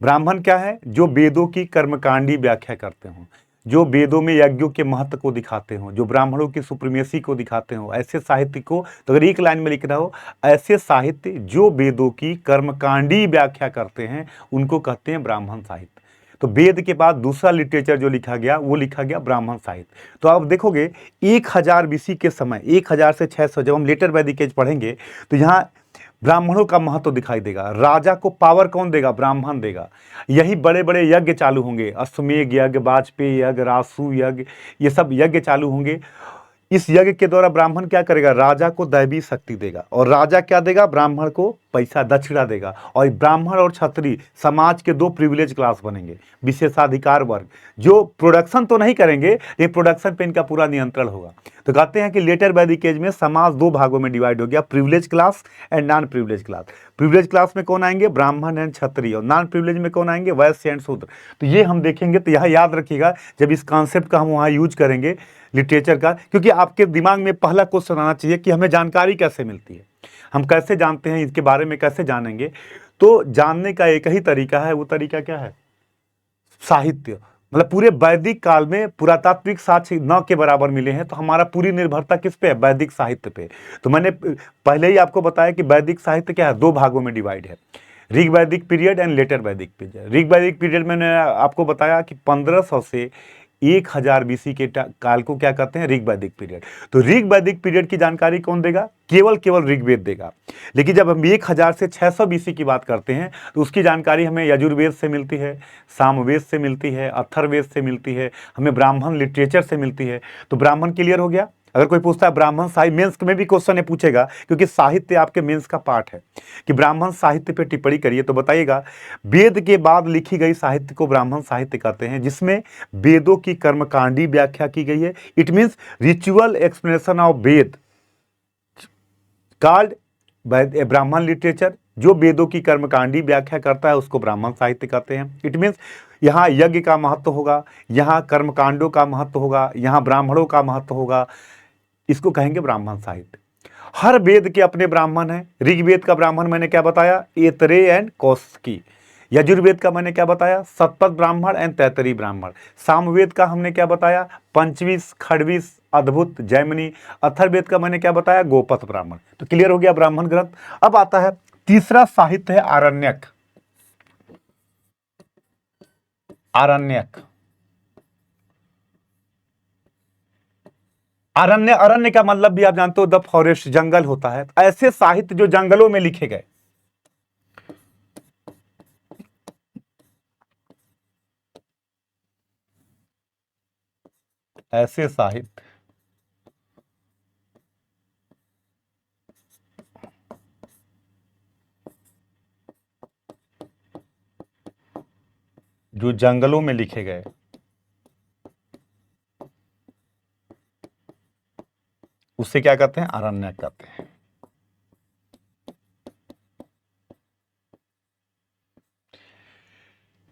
ब्राह्मण क्या है? जो वेदों की कर्मकांडी व्याख्या करते हो, जो वेदों में यज्ञों के महत्व को दिखाते हो, जो ब्राह्मणों की सुप्रीमेसी को दिखाते हो, ऐसे साहित्य को, तो अगर एक लाइन में लिखना हो, ऐसे साहित्य जो वेदों की कर्मकांडी व्याख्या करते हैं उनको कहते हैं ब्राह्मण साहित्य। तो वेद के बाद दूसरा लिटरेचर जो लिखा गया वो लिखा गया ब्राह्मण साहित्य। तो आप देखोगे 1000 बीसी के समय, 1000 से 600 जब हम लेटर वैदिक एज पढ़ेंगे तो यहाँ ब्राह्मणों का महत्व तो दिखाई देगा। राजा को पावर कौन देगा? ब्राह्मण देगा। यही बड़े बड़े यज्ञ चालू होंगे, अश्वमेध यज्ञ, वाजपेयी यज्ञ, रासु यज्ञ, ये सब यज्ञ चालू होंगे। इस यज्ञ के द्वारा ब्राह्मण क्या करेगा? राजा को दैवी शक्ति देगा। और राजा क्या देगा? ब्राह्मण को पैसा दक्षिणा देगा। और ब्राह्मण और क्षत्रिय समाज के दो प्रिविलेज क्लास बनेंगे, विशेषाधिकार वर्ग, जो प्रोडक्शन तो नहीं करेंगे, ये प्रोडक्शन पे इनका पूरा नियंत्रण होगा। तो कहते हैं कि लेटर वैदिक एज में समाज दो भागों में डिवाइड हो गया, privilege class and non privilege class. Privilege class में कौन आएंगे? ब्राह्मण एंड क्षत्रिय। और नॉन प्रिविलेज में कौन आएंगे? वैश्य एंड शूद्र। तो ये हम देखेंगे। तो यह याद रखिएगा जब इस कॉन्सेप्ट का हम वहाँ यूज करेंगे लिटरेचर का, क्योंकि आपके दिमाग में पहला क्वेश्चन आना चाहिए कि हमें जानकारी कैसे मिलती है, हम कैसे जानते हैं, इसके बारे में कैसे जानेंगे। तो जानने का एक ही तरीका है, वो तरीका क्या है? साहित्य। मतलब पूरे वैदिक काल में पुरातात्विक साक्ष्य न के बराबर मिले हैं, तो हमारा पूरी निर्भरता किस पे है? वैदिक साहित्य पे। तो मैंने पहले ही आपको बताया कि वैदिक साहित्य क्या है? दो भागों में डिवाइड है, ऋग वैदिक पीरियड एंड लेटर वैदिक पीरियड। ऋग वैदिक पीरियड मैंने आपको बताया कि 1500 से 1000 बीसी के काल को क्या कहते हैं? ऋग वैदिक पीरियड। तो ऋग वैदिक पीरियड की जानकारी कौन देगा? केवल ऋग्वेद देगा। लेकिन जब हम 1000 से 600 बीसी की बात करते हैं तो उसकी जानकारी हमें यजुर्वेद से मिलती है, सामवेद से मिलती है, अथर्ववेद से मिलती है, हमें ब्राह्मण लिटरेचर से मिलती है। तो ब्राह्मण क्लियर हो गया। अगर कोई पूछता है ब्राह्मण साहित्य, मेंस में भी क्वेश्चन है पूछेगा, क्योंकि साहित्य आपके मेंस का पार्ट है कि ब्राह्मण साहित्य पे टिप्पणी करिए। तो बताइएगा, वेद के बाद लिखी गई साहित्य को ब्राह्मण साहित्य कहते हैं, जिसमें वेदों की कर्मकांडी व्याख्या की गई है। It means ritual explanation of Veda called Brahmana literature. जो वेदों की कर्मकांडी व्याख्या करता है उसको ब्राह्मण साहित्य कहते हैं। इट मीन्स यहाँ यज्ञ का महत्व होगा, यहाँ कर्मकांडों का महत्व होगा, यहाँ ब्राह्मणों का महत्व होगा, इसको कहेंगे ब्राह्मण साहित्य। हर वेद के अपने ब्राह्मण हैं। ऋग्वेद का ब्राह्मण मैंने क्या बताया? ऐतरेय एंड कौशिकी। यजुर्वेद का मैंने क्या बताया? शतपथ ब्राह्मण एंड तैतरीय ब्राह्मण। सामवेद का हमने क्या बताया? पंचविश, खडविश, अद्भुत, जैमिनी। अथर्ववेद का मैंने क्या बताया? गोपथ ब्राह्मण। तो क्लियर हो गया ब्राह्मण ग्रंथ। अब आता है तीसरा साहित्य है आरण्यक। आरण्यक, अरण्य, अरण्य का मतलब भी आप जानते हो द फॉरेस्ट, जंगल होता है। ऐसे साहित्य जो जंगलों में लिखे गए, ऐसे साहित्य जो जंगलों में लिखे गए उससे क्या कहते हैं? अरण्यक कहते हैं।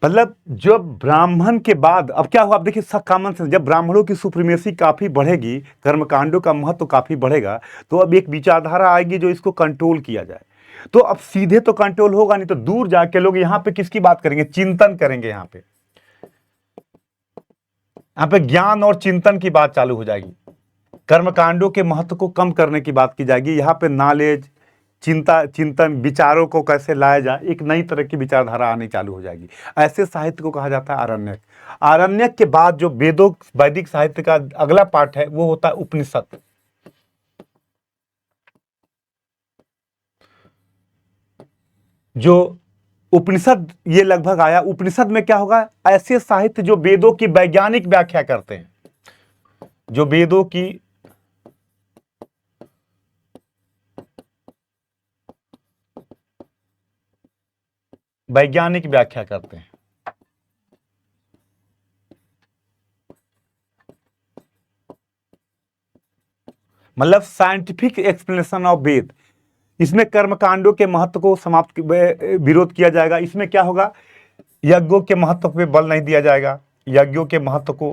मतलब जब ब्राह्मण के बाद अब क्या हुआ? अब देखिए सब कॉमन सेंस, जब ब्राह्मणों की सुप्रीमेसी काफी बढ़ेगी, कर्मकांडों का महत्व तो काफी बढ़ेगा, तो अब एक विचारधारा आएगी जो इसको कंट्रोल किया जाए। तो अब सीधे तो कंट्रोल होगा नहीं, तो दूर जाके लोग यहाँ पे किसकी बात करेंगे? चिंतन करेंगे। यहाँ पे ज्ञान और चिंतन की बात चालू हो जाएगी। कर्मकांडों के महत्व को कम करने की बात की जाएगी। यहाँ पे नॉलेज, चिंता, चिंतन, विचारों को कैसे लाया जाए, एक नई तरह की विचारधारा आनी चालू हो जाएगी। ऐसे साहित्य को कहा जाता है आरण्यक। आरण्यक के बाद जो वेदों वैदिक साहित्य का अगला पार्ट है वो होता है उपनिषद। जो उपनिषद ये लगभग आया, उपनिषद में क्या होगा, ऐसे साहित्य जो वेदों की वैज्ञानिक व्याख्या करते हैं, जो वेदों की वैज्ञानिक व्याख्या करते हैं। मतलब साइंटिफिक एक्सप्लेनेशन ऑफ वेद। इसमें कर्मकांडों के महत्व को समाप्त विरोध किया जाएगा। इसमें क्या होगा, यज्ञों के महत्व पे बल नहीं दिया जाएगा, यज्ञों के महत्व को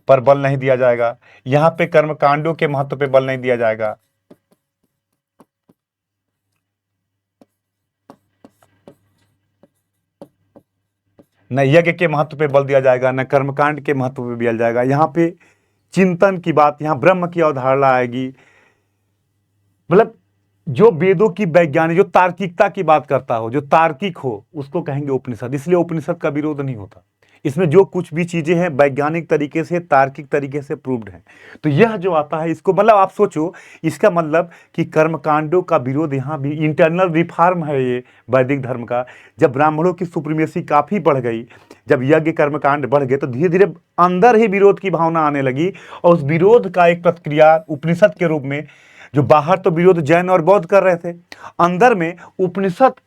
पर बल नहीं दिया जाएगा, यहां पे कर्मकांडों के महत्व पे बल नहीं दिया जाएगा। न यज्ञ के महत्व पे बल दिया जाएगा, न कर्मकांड के महत्व पे दिया जाएगा। यहाँ पे चिंतन की बात, यहाँ ब्रह्म की अवधारणा आएगी। मतलब जो वेदों की वैज्ञानिक, जो तार्किकता की बात करता हो, जो तार्किक हो, उसको कहेंगे उपनिषद। इसलिए उपनिषद का विरोध नहीं होता। इसमें जो कुछ भी चीजें हैं वैज्ञानिक तरीके से, तार्किक तरीके से प्रूव्ड हैं। तो यह जो आता है, इसको मतलब आप सोचो, इसका मतलब कि कर्मकांडों का विरोध यहाँ भी इंटरनल रिफॉर्म है ये वैदिक धर्म का। जब ब्राह्मणों की सुप्रीमेसी काफी बढ़ गई, जब यज्ञ कर्मकांड बढ़ गए, तो धीरे धीरे अंदर ही विरोध की भावना आने लगी, और उस विरोध का एक प्रतिक्रिया उपनिषद के रूप में, जो बाहर तो विरोध जैन और बौद्ध कर रहे थे, अंदर में उपनिषद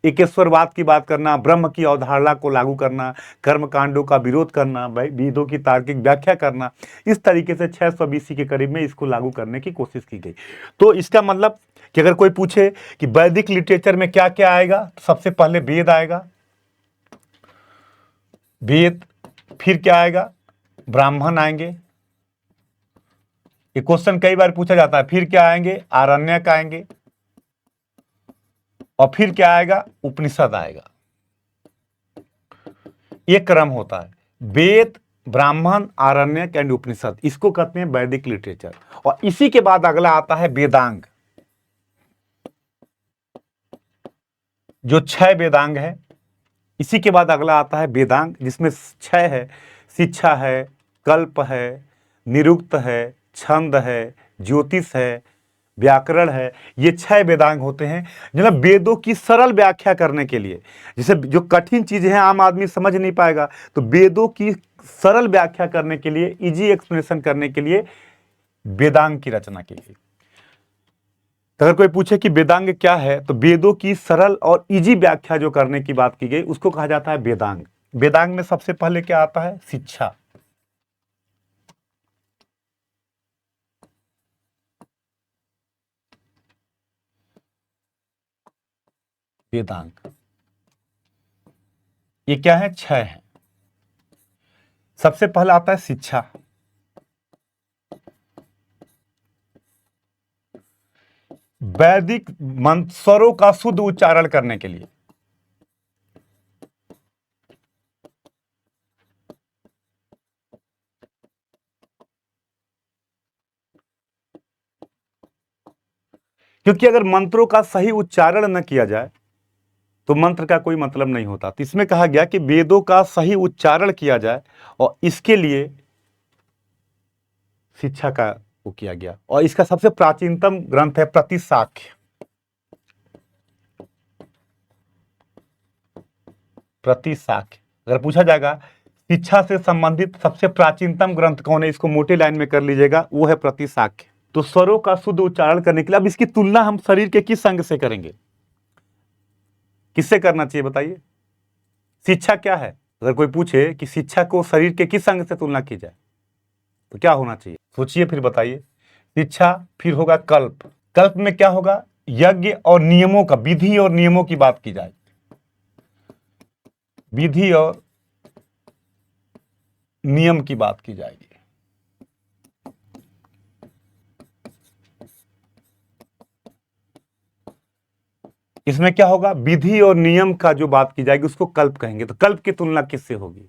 एकेश्वरवाद की बात करना, ब्रह्म की अवधारणा को लागू करना, कर्मकांडों का विरोध करना, वेदों की तार्किक व्याख्या करना, इस तरीके से 600 BC के करीब में इसको लागू करने की कोशिश की गई। तो इसका मतलब कि अगर कोई पूछे कि वैदिक लिटरेचर में क्या क्या आएगा, तो सबसे पहले वेद आएगा, वेद, फिर क्या आएगा, ब्राह्मण आएंगे। ये क्वेश्चन कई बार पूछा जाता है। फिर क्या आएंगे, आरण्यक आएंगे, और फिर क्या आएगा, उपनिषद आएगा। ये क्रम होता है, वेद, ब्राह्मण, आरण्यक एंड उपनिषद, इसको कहते हैं वैदिक लिटरेचर। और इसी के बाद अगला आता है वेदांग, जो 6 वेदांग है। इसी के बाद अगला आता है वेदांग, जिसमें 6 है, शिक्षा है, कल्प है, निरुक्त है, छंद है, ज्योतिष है, व्याकरण है। ये 6 वेदांग होते हैं, मतलब वेदों की सरल व्याख्या करने के लिए। जैसे जो कठिन चीजें हैं आम आदमी समझ नहीं पाएगा, तो वेदों की सरल व्याख्या करने के लिए, इजी एक्सप्लेनेशन करने के लिए वेदांग की रचना की गई। तो अगर कोई पूछे कि वेदांग क्या है, तो वेदों की सरल और इजी व्याख्या जो करने की बात की गई, उसको कहा जाता है वेदांग। वेदांग में सबसे पहले क्या आता है, शिक्षा। वेदांग ये क्या है, 6 है। सबसे पहले आता है शिक्षा। वैदिक मंत्रों का शुद्ध उच्चारण करने के लिए। क्योंकि अगर मंत्रों का सही उच्चारण न किया जाए तो मंत्र का कोई मतलब नहीं होता। तो इसमें कहा गया कि वेदों का सही उच्चारण किया जाए, और इसके लिए शिक्षा का वो किया गया। और इसका सबसे प्राचीनतम ग्रंथ है प्रतिशाख्य। प्रतिशाख्य, अगर पूछा जाएगा शिक्षा से संबंधित सबसे प्राचीनतम ग्रंथ कौन है, इसको मोटे लाइन में कर लीजिएगा, वो है प्रतिशाख्य। तो स्वरों का शुद्ध उच्चारण करने के लिए अब इसकी तुलना हम शरीर के किस अंग से करेंगे, किससे करना चाहिए बताइए। शिक्षा क्या है, अगर कोई पूछे कि शिक्षा को शरीर के किस अंग से तुलना की जाए, तो क्या होना चाहिए, सोचिए फिर बताइए। शिक्षा, फिर होगा कल्प। कल्प में क्या होगा, यज्ञ और नियमों का, विधि और नियमों की बात की जाए, विधि और नियम की बात की जाएगी। इसमें क्या होगा, विधि और नियम का जो बात की जाएगी उसको कल्प कहेंगे। तो कल्प की तुलना किससे होगी,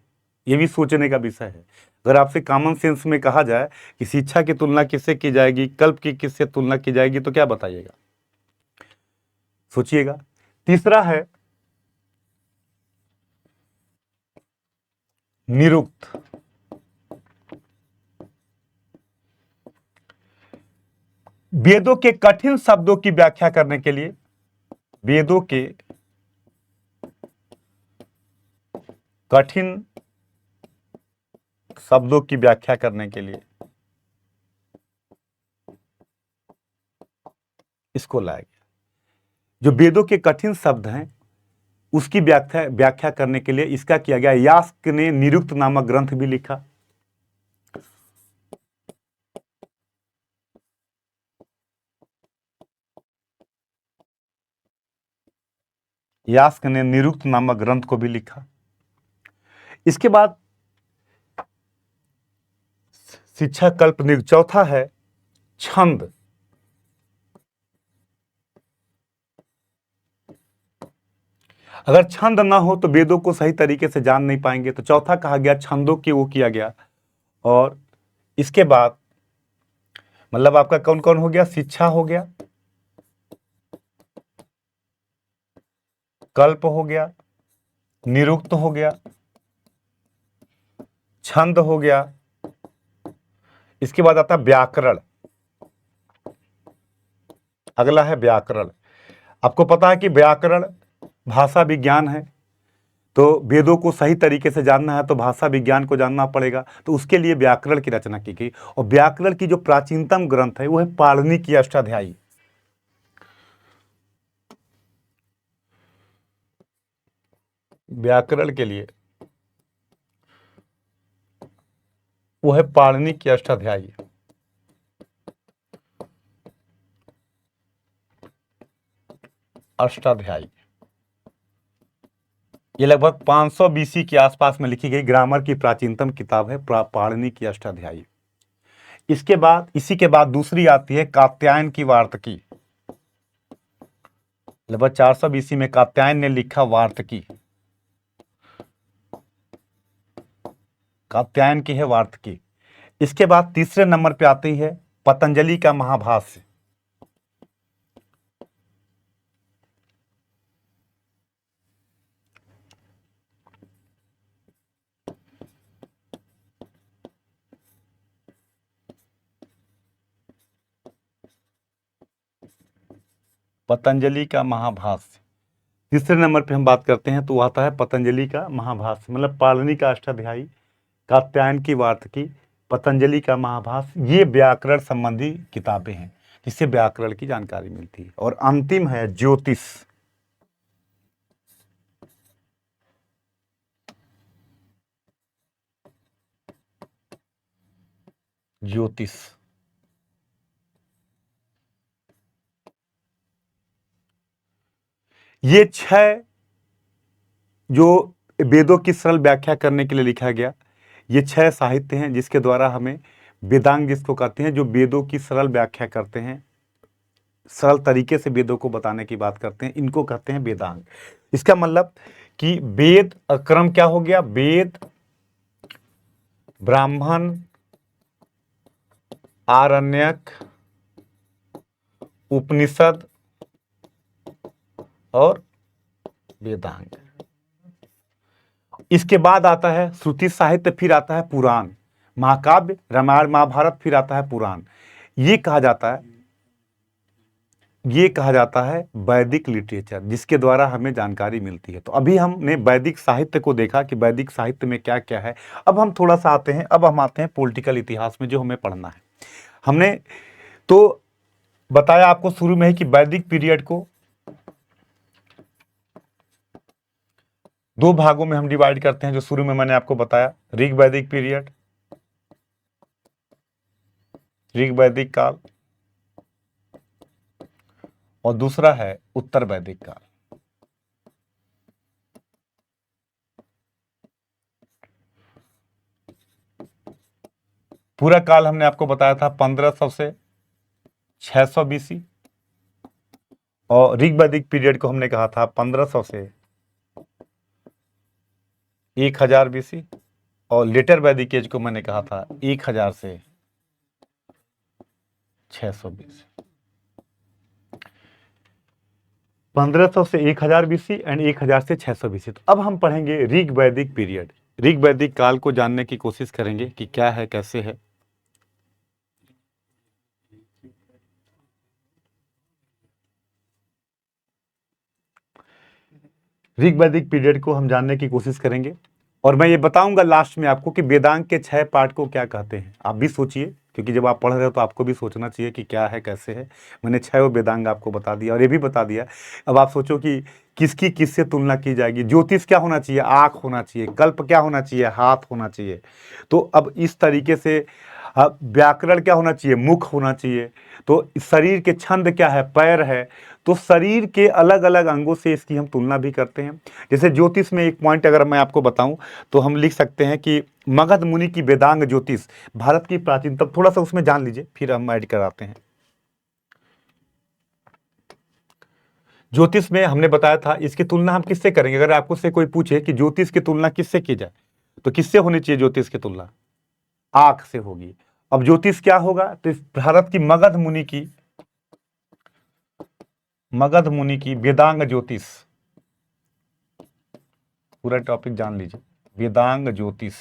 ये भी सोचने का विषय है। अगर आपसे कॉमन सेंस में कहा जाए कि शिक्षा की तुलना किससे की जाएगी, कल्प की किससे तुलना की जाएगी, तो क्या बताइएगा, सोचिएगा। तीसरा है निरुक्त। वेदों के कठिन शब्दों की व्याख्या करने के लिए, वेदों के कठिन शब्दों की व्याख्या करने के लिए इसको लाया गया। जो वेदों के कठिन शब्द हैं उसकी व्याख्या करने के लिए इसका किया गया। यास्क ने निरुक्त नामक ग्रंथ भी लिखा। यास्क ने निरुक्त नामक ग्रंथ को भी लिखा। इसके बाद शिक्षा कल्प चौथा है छंद। अगर छंद ना हो तो वेदों को सही तरीके से जान नहीं पाएंगे, तो चौथा कहा गया छंदों की वो किया गया। और इसके बाद मतलब आपका कौन कौन हो गया? शिक्षा हो गया, कल्प हो गया, निरुक्त हो गया, छंद हो गया। इसके बाद आता व्याकरण। अगला है व्याकरण। आपको पता है कि व्याकरण भाषा विज्ञान है, तो वेदों को सही तरीके से जानना है तो भाषा विज्ञान को जानना पड़ेगा, तो उसके लिए व्याकरण की रचना की गई। और व्याकरण की जो प्राचीनतम ग्रंथ है वो है पाणिनि की अष्टाध्यायी। व्याकरण के लिए वो है पाणिनि की अष्टाध्यायी। अष्टाध्यायी ये लगभग 500 बीसी के आसपास में लिखी गई ग्रामर की प्राचीनतम किताब है पाणिनि की अष्टाध्यायी। इसके बाद इसी के बाद दूसरी आती है कात्यायन की वार्तकी। लगभग 400 बीसी में कात्यायन ने लिखा वार्तकी। कात्यायन की है वार्तकी। इसके बाद तीसरे नंबर पे आती है पतंजलि का महाभाष्य। पतंजलि का महाभाष्य तीसरे नंबर पे हम बात करते हैं, तो आता है पतंजलि का महाभाष्य। मतलब पाणिनि का अष्टाध्यायी, कात्यायन की वार्तकी, पतंजलि का महाभाष्य, ये व्याकरण संबंधी किताबें हैं जिससे व्याकरण की जानकारी मिलती है। और अंतिम है ज्योतिष। ज्योतिष ये 6 जो वेदों की सरल व्याख्या करने के लिए लिखा गया, ये 6 साहित्य हैं जिसके द्वारा हमें वेदांग जिसको कहते हैं, जो वेदों की सरल व्याख्या करते हैं, सरल तरीके से वेदों को बताने की बात करते हैं, इनको कहते हैं वेदांग। इसका मतलब कि वेद क्रम क्या हो गया? वेद, ब्राह्मण, आरण्यक, उपनिषद और वेदांग। इसके बाद आता है श्रुति साहित्य, फिर आता है पुराण, महाकाव्य, रामायण महाभारत, फिर आता है पुराण। ये कहा जाता है वैदिक लिटरेचर, जिसके द्वारा हमें जानकारी मिलती है। तो अभी हमने वैदिक साहित्य को देखा कि वैदिक साहित्य में क्या क्या है। अब हम थोड़ा सा आते हैं पॉलिटिकल इतिहास में, जो हमें पढ़ना है। हमने तो बताया आपको शुरू में ही कि वैदिक पीरियड को 2 भागों में हम डिवाइड करते हैं, जो शुरू में मैंने आपको बताया, ऋग वैदिक पीरियड, ऋग वैदिक काल, और दूसरा है उत्तर वैदिक काल। पूरा काल हमने आपको बताया था 1500 से 600 बीसी, और ऋग वैदिक पीरियड को हमने कहा था 1500 से 1000 बीसी, और लेटर वैदिक एज को मैंने कहा था 1000 से 600 बीसी। 1500 से 1000 बीसी एंड 1000 से 600 बीसी। तो अब हम पढ़ेंगे ऋग वैदिक पीरियड। ऋग वैदिक काल को जानने की कोशिश करेंगे कि क्या है, कैसे है। ऋग वैदिक पीरियड को हम जानने की कोशिश करेंगे और मैं ये बताऊंगा लास्ट में आपको कि वेदांग के 6 पार्ट को क्या कहते हैं। आप भी सोचिए, क्योंकि जब आप पढ़ रहे हो तो आपको भी सोचना चाहिए कि क्या है, कैसे है। मैंने 6 वेदांग आपको बता दिया और ये भी बता दिया। अब आप सोचो कि किसकी किससे तुलना की जाएगी। ज्योतिष क्या होना चाहिए? आँख होना चाहिए। कल्प क्या होना चाहिए? हाथ होना चाहिए। तो अब इस तरीके से व्याकरण क्या होना चाहिए? मुख होना चाहिए। तो शरीर के छंद क्या है? पैर है। तो शरीर के अलग अलग अंगों से इसकी हम तुलना भी करते हैं। जैसे ज्योतिष में एक पॉइंट अगर मैं आपको बताऊं तो हम लिख सकते हैं कि मगध मुनि की वेदांग ज्योतिष भारत की प्राचीन, तब थोड़ा सा उसमें जान लीजिए फिर हम ऐड कराते हैं। ज्योतिष में हमने बताया था, इसकी तुलना हम किससे करेंगे? अगर आपको से कोई पूछे कि ज्योतिष की तुलना किससे की जाए तो किससे होनी चाहिए ज्योतिष की तुलना? आंख से होगी। अब ज्योतिष क्या होगा? तो इस भारत की मगध मुनि की वेदांग ज्योतिष, पूरा टॉपिक जान लीजिए। वेदांग ज्योतिष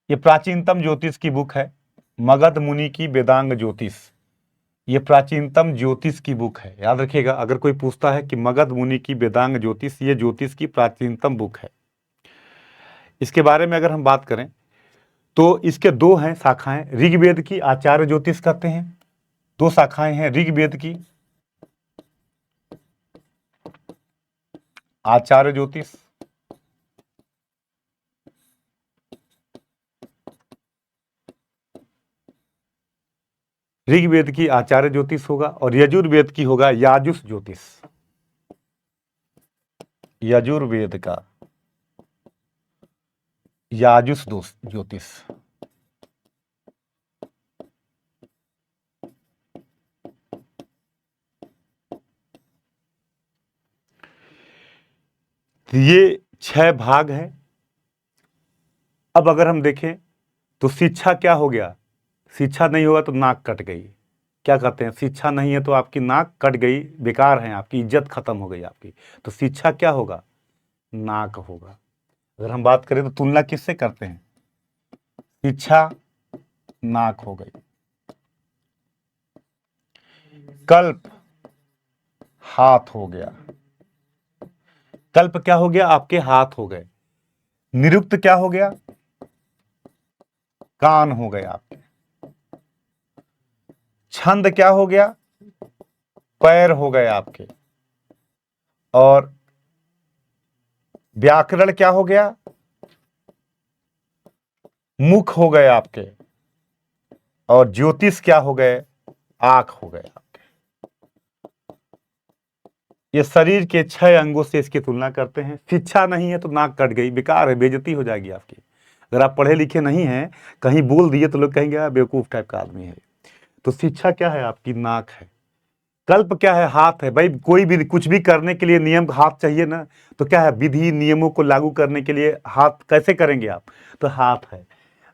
ये प्राचीनतम ज्योतिष की बुक है। मगध मुनि की वेदांग ज्योतिष ये प्राचीनतम ज्योतिष की बुक है। याद रखिएगा, अगर कोई पूछता है कि मगध मुनि की वेदांग ज्योतिष, ये ज्योतिष की प्राचीनतम बुक है। इसके बारे में अगर हम बात करें तो इसके दो हैं शाखाएं। ऋग्वेद की आचार्य ज्योतिष कहते हैं। दो शाखाएं हैं ऋग्वेद की आचार्य ज्योतिष, ऋग्वेद की आचार्य ज्योतिष होगा और यजुर्वेद की होगा याजुष ज्योतिष। यजुर्वेद का याजुष ज्योतिष। ये 6 भाग हैं। अब अगर हम देखें तो शिक्षा क्या हो गया? शिक्षा नहीं होगा तो नाक कट गई। क्या कहते हैं? शिक्षा नहीं है तो आपकी नाक कट गई, बेकार है, आपकी इज्जत खत्म हो गई आपकी। तो शिक्षा क्या होगा? नाक होगा। अगर हम बात करें तो तुलना किससे करते हैं? शिक्षा नाक हो गई। कल्प हाथ हो गया। कल्प क्या हो गया? आपके हाथ हो गए। निरुक्त क्या हो गया? कान हो गए आपके। छंद क्या हो गया? पैर हो गए आपके। और व्याकरण क्या हो गया? मुख हो गए आपके। और ज्योतिष क्या हो गए? आंख हो गए आपके। ये शरीर के 6 अंगों से इसकी तुलना करते हैं। शिक्षा नहीं है तो नाक कट गई, बेकार है, बेइज्जती हो जाएगी आपकी। अगर आप पढ़े लिखे नहीं हैं, कहीं बोल दिए तो लोग कहेंगे बेवकूफ टाइप का आदमी है। तो शिक्षा क्या है? आपकी नाक है। कल्प क्या है? हाथ है। भाई कोई भी कुछ भी करने के लिए नियम हाथ चाहिए ना। तो क्या है? विधि नियमों को लागू करने के लिए हाथ कैसे करेंगे आप? तो हाथ है।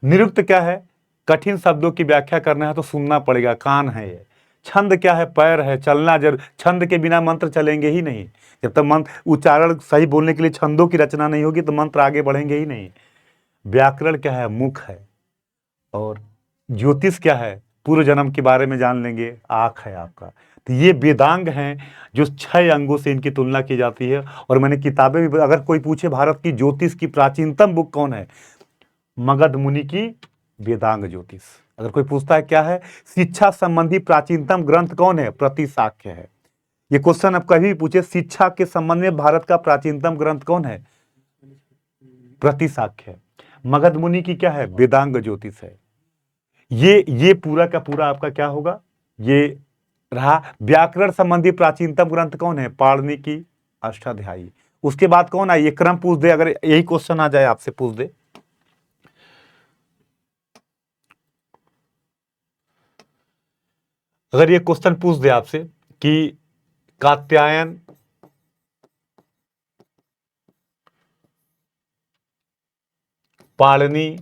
निरुक्त क्या है? कठिन शब्दों की व्याख्या करना है तो सुनना पड़ेगा, कान है ये। छंद क्या है? पैर है, चलना जरूर। छंद के बिना मंत्र चलेंगे ही नहीं। जब तक मंत्र उच्चारण सही बोलने के लिए छंदों की रचना नहीं होगी तो मंत्र आगे बढ़ेंगे ही नहीं। व्याकरण क्या है? मुख है। और ज्योतिष क्या है? पूर्व जन्म के बारे में जान लेंगे, आंख है आपका। तो ये वेदांग हैं जो 6 अंगों से इनकी तुलना की जाती है। और मैंने किताबें भी, अगर कोई पूछे भारत की ज्योतिष की प्राचीनतम बुक कौन है? मगध मुनि की वेदांग ज्योतिष। अगर कोई पूछता है क्या है शिक्षा संबंधी प्राचीनतम ग्रंथ कौन है? प्रतिशाख्य है। ये क्वेश्चन आप कभी भी पूछे, शिक्षा के संबंध में भारत का प्राचीनतम ग्रंथ कौन है? प्रतिशाख्य। मगध मुनि की क्या है? वेदांग ज्योतिष है। ये पूरा का पूरा आपका क्या होगा? ये रहा। व्याकरण संबंधी प्राचीनतम ग्रंथ कौन है? पाणिनि की अष्टाध्यायी। उसके बाद कौन आए? ये क्रम पूछ दे, अगर यही क्वेश्चन आ जाए आपसे, पूछ दे अगर ये क्वेश्चन पूछ दे आपसे कि कात्यायन, पाणिनि,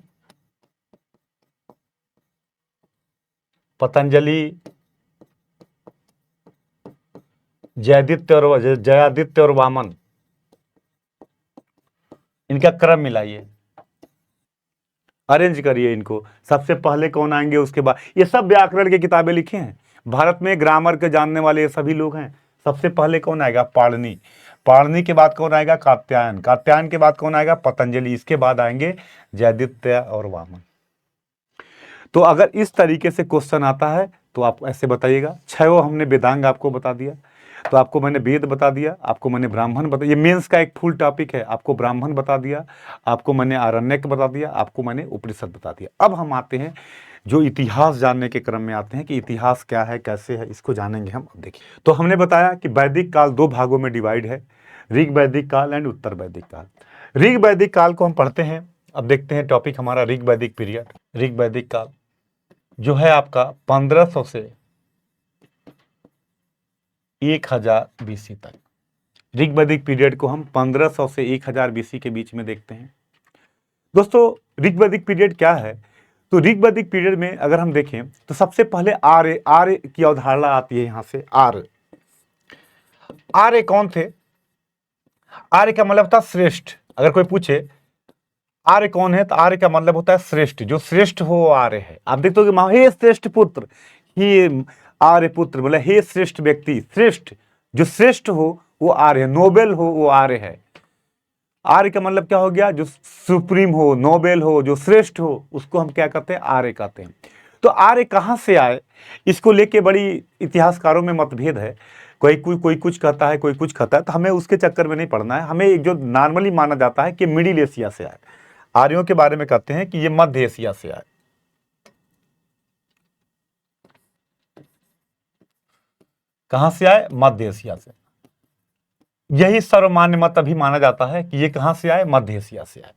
पतंजलि, जयादित्य और वामन, इनका क्रम मिलाइए, अरेंज करिए इनको। सबसे पहले कौन आएंगे, उसके बाद। ये सब व्याकरण की किताबें लिखे हैं। भारत में ग्रामर के जानने वाले ये सभी लोग हैं। सबसे पहले कौन आएगा? पाणिनि। पाणिनि के बाद कौन आएगा? कात्यायन। कात्यायन के बाद कौन आएगा? पतंजलि। इसके बाद आएंगे जयदित्य और वामन। तो अगर इस तरीके से क्वेश्चन आता है तो आप ऐसे बताइएगा। 6 हमने वेदांग आपको बता दिया, तो आपको मैंने वेद बता दिया, आपको मैंने ब्राह्मण बता, ये मेंस का एक फुल टॉपिक है। आपको ब्राह्मण बता दिया, आपको मैंने आरण्यक बता दिया, आपको मैंने उपनिषद बता दिया। अब हम आते हैं जो इतिहास जानने के क्रम में आते हैं कि इतिहास क्या है, कैसे है, इसको जानेंगे हम। अब देखिए, तो हमने बताया कि वैदिक काल 2 भागों में डिवाइड है, ऋग वैदिक काल एंड उत्तर वैदिक काल। ऋग वैदिक काल को हम पढ़ते हैं। अब देखते हैं टॉपिक हमारा ऋग वैदिक पीरियड। ऋग वैदिक काल जो है आपका 1500 से 1000 बीसी तक। ऋग वैदिक पीरियड को हम 1500 से 1000 बीसी के बीच में देखते हैं। दोस्तों, ऋग वैदिक पीरियड क्या है? तो ऋग वैदिक पीरियड में अगर हम देखें तो सबसे पहले आर्य, आर्य की अवधारणा आती है यहां से। आर्य, आर्य कौन थे? आर्य का मतलब था श्रेष्ठ। अगर कोई पूछे आर्य कौन है, तो आर्य का मतलब होता है श्रेष्ठ। जो श्रेष्ठ हो वो आर्य है। आप देखते हो कि हे श्रेष्ठ पुत्र, ही आर्य पुत्र, मतलब हे श्रेष्ठ व्यक्ति, श्रेष्ठ, जो श्रेष्ठ हो वो आर्य है, नोबेल हो वो आर्य है। आर्य का मतलब क्या हो गया? जो सुप्रीम हो, नोबेल हो, जो श्रेष्ठ हो, उसको हम क्या कहते हैं? आर्य कहते हैं। तो आर्य कहां से आए, इसको लेके बड़ी इतिहासकारों में मतभेद है। कोई कुछ कहता है, कोई कुछ कहता है, तो हमें उसके चक्कर में नहीं पड़ना है। हमें जो नॉर्मली माना जाता है कि मिडिल एशिया से आए। आर्यों के बारे में कहते हैं कि ये मध्य एशिया से आए। कहां से आए? मध्य एशिया से। यही सर्वमान्य मत अभी माना जाता है कि ये कहां से आए? मध्य एशिया से आए।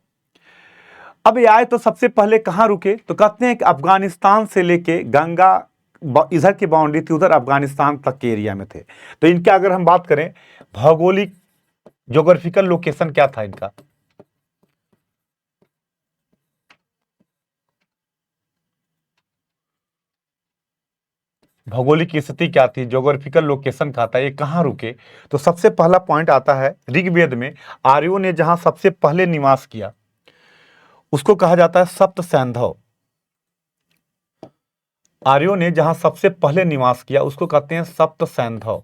अब ये आए तो सबसे पहले कहां रुके? तो कहते हैं कि अफगानिस्तान से लेके गंगा इधर की बाउंड्री थी, उधर अफगानिस्तान तक के एरिया में थे। तो इनका अगर हम बात करें, भौगोलिक ज्योग्राफिकल लोकेशन क्या था इनका? भौगोलिक स्थिति क्या थी? ज्योग्राफिकल लोकेशन क्या था? ये कहां रुके? तो सबसे पहला पॉइंट आता है ऋग्वेद में। आर्यों ने जहां सबसे पहले निवास किया उसको कहा जाता है सप्त सैंधव। आर्यों ने जहां सबसे पहले निवास किया उसको कहते हैं सप्त सैंधव।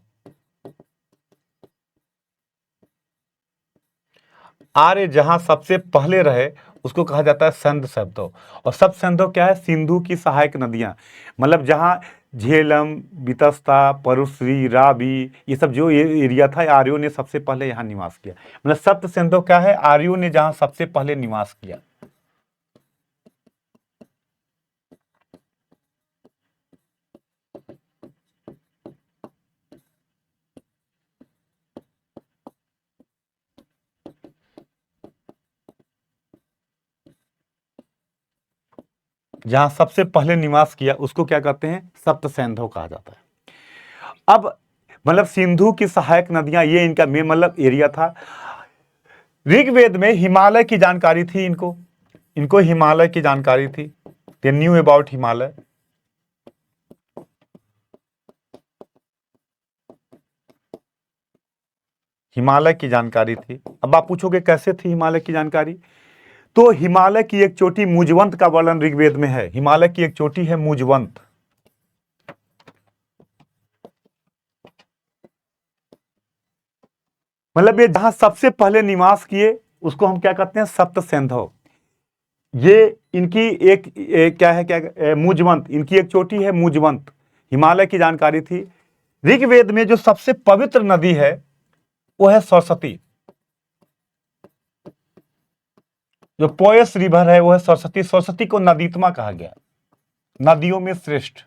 आर्य जहां सबसे पहले रहे उसको कहा जाता है संध सैंधव। और सब सैंधव क्या है? सिंधु की सहायक नदियां, मतलब जहां झेलम, बितस्ता, परुश्री, रावी, ये सब जो ये एरिया था, आर्यों ने सबसे पहले यहां निवास किया। मतलब सप्त सैंधव क्या है? आर्यों ने जहां सबसे पहले निवास किया। जहां सबसे पहले निवास किया उसको क्या कहते हैं? सप्त सैंधव कहा जाता है। अब मतलब सिंधु की सहायक नदियां, ये इनका मेन मतलब एरिया था। ऋग्वेद में हिमालय की जानकारी थी इनको, इनको हिमालय की जानकारी थी। They knew about Himalaya. Himalaya की जानकारी थी। अब आप पूछोगे कैसे थी हिमालय की जानकारी? तो हिमालय की एक चोटी मुजवंत का वर्णन ऋग्वेद में है। हिमालय की एक चोटी है मुजवंत। मतलब ये जहां सबसे पहले निवास किए उसको हम क्या कहते हैं? सप्त सैंधव। ये इनकी क्या है, मुजवंत, इनकी एक चोटी है मुजवंत। हिमालय की जानकारी थी। ऋग्वेद में जो सबसे पवित्र नदी है वो है सरस्वती। जो पोयस रिवर है वो है सरस्वती। सरस्वती को नदीत्मा कहा गया, नदियों में श्रेष्ठ।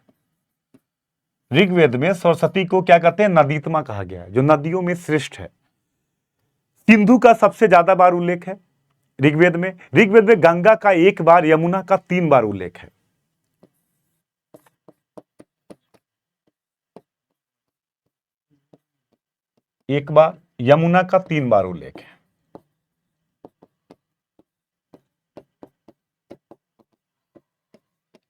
ऋग्वेद में सरस्वती को क्या कहते हैं? नदीत्मा कहा गया है, जो नदियों में श्रेष्ठ है। सिंधु का सबसे ज्यादा बार उल्लेख है ऋग्वेद में। ऋग्वेद में गंगा का 1 बार, यमुना का 3 बार उल्लेख है। एक बार, यमुना का 3 बार उल्लेख है।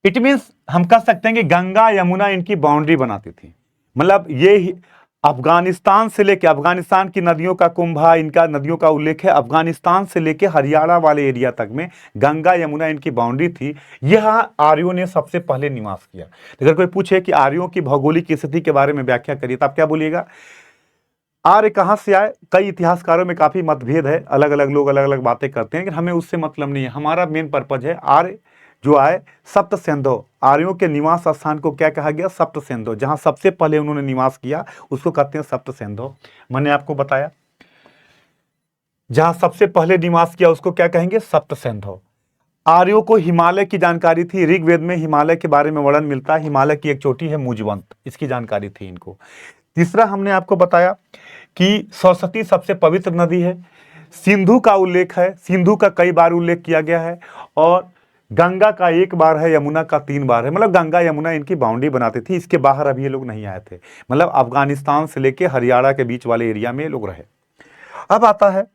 इट मीन्स हम कह सकते हैं कि गंगा यमुना इनकी बाउंड्री बनाती थी। मतलब ये अफगानिस्तान से लेके, अफगानिस्तान की नदियों का कुंभा, इनका नदियों का उल्लेख है। अफगानिस्तान से लेके हरियाणा वाले एरिया तक में गंगा यमुना इनकी बाउंड्री थी। यह आर्यों ने सबसे पहले निवास किया। अगर कोई पूछे कि आर्यों की भौगोलिक स्थिति के बारे में व्याख्या करिए तो आप क्या बोलिएगा? आर्य कहाँ से आए, कई इतिहासकारों में काफी मतभेद है, अलग अलग लोग अलग अलग बातें करते हैं, लेकिन हमें उससे मतलब नहीं है। हमारा मेन पर्पज है आर्य जो आए सप्त सिंधु, आर्यों के निवास स्थान को क्या कहा गया, सप्त सिंधु, जहां सबसे पहले उन्होंने निवास किया उसको कहते हैं सप्त सिंधु। मैंने आपको बताया जहां सबसे पहले निवास किया उसको क्या कहेंगे, सप्त सिंधु। आर्यों को हिमालय की जानकारी थी, ऋग्वेद में हिमालय के बारे में वर्णन मिलता है, हिमालय की एक चोटी है मुजवंत, इसकी जानकारी थी इनको। तीसरा हमने आपको बताया कि सरस्वती सबसे पवित्र नदी है, सिंधु का उल्लेख है, सिंधु का कई बार उल्लेख किया गया है, और गंगा का एक बार है, यमुना का 3 बार है। मतलब गंगा यमुना इनकी बाउंड्री बनाती थी, इसके बाहर अभी ये लोग नहीं आए थे। मतलब अफगानिस्तान से लेके हरियाणा के बीच वाले एरिया में ये लोग रहे। अब आता है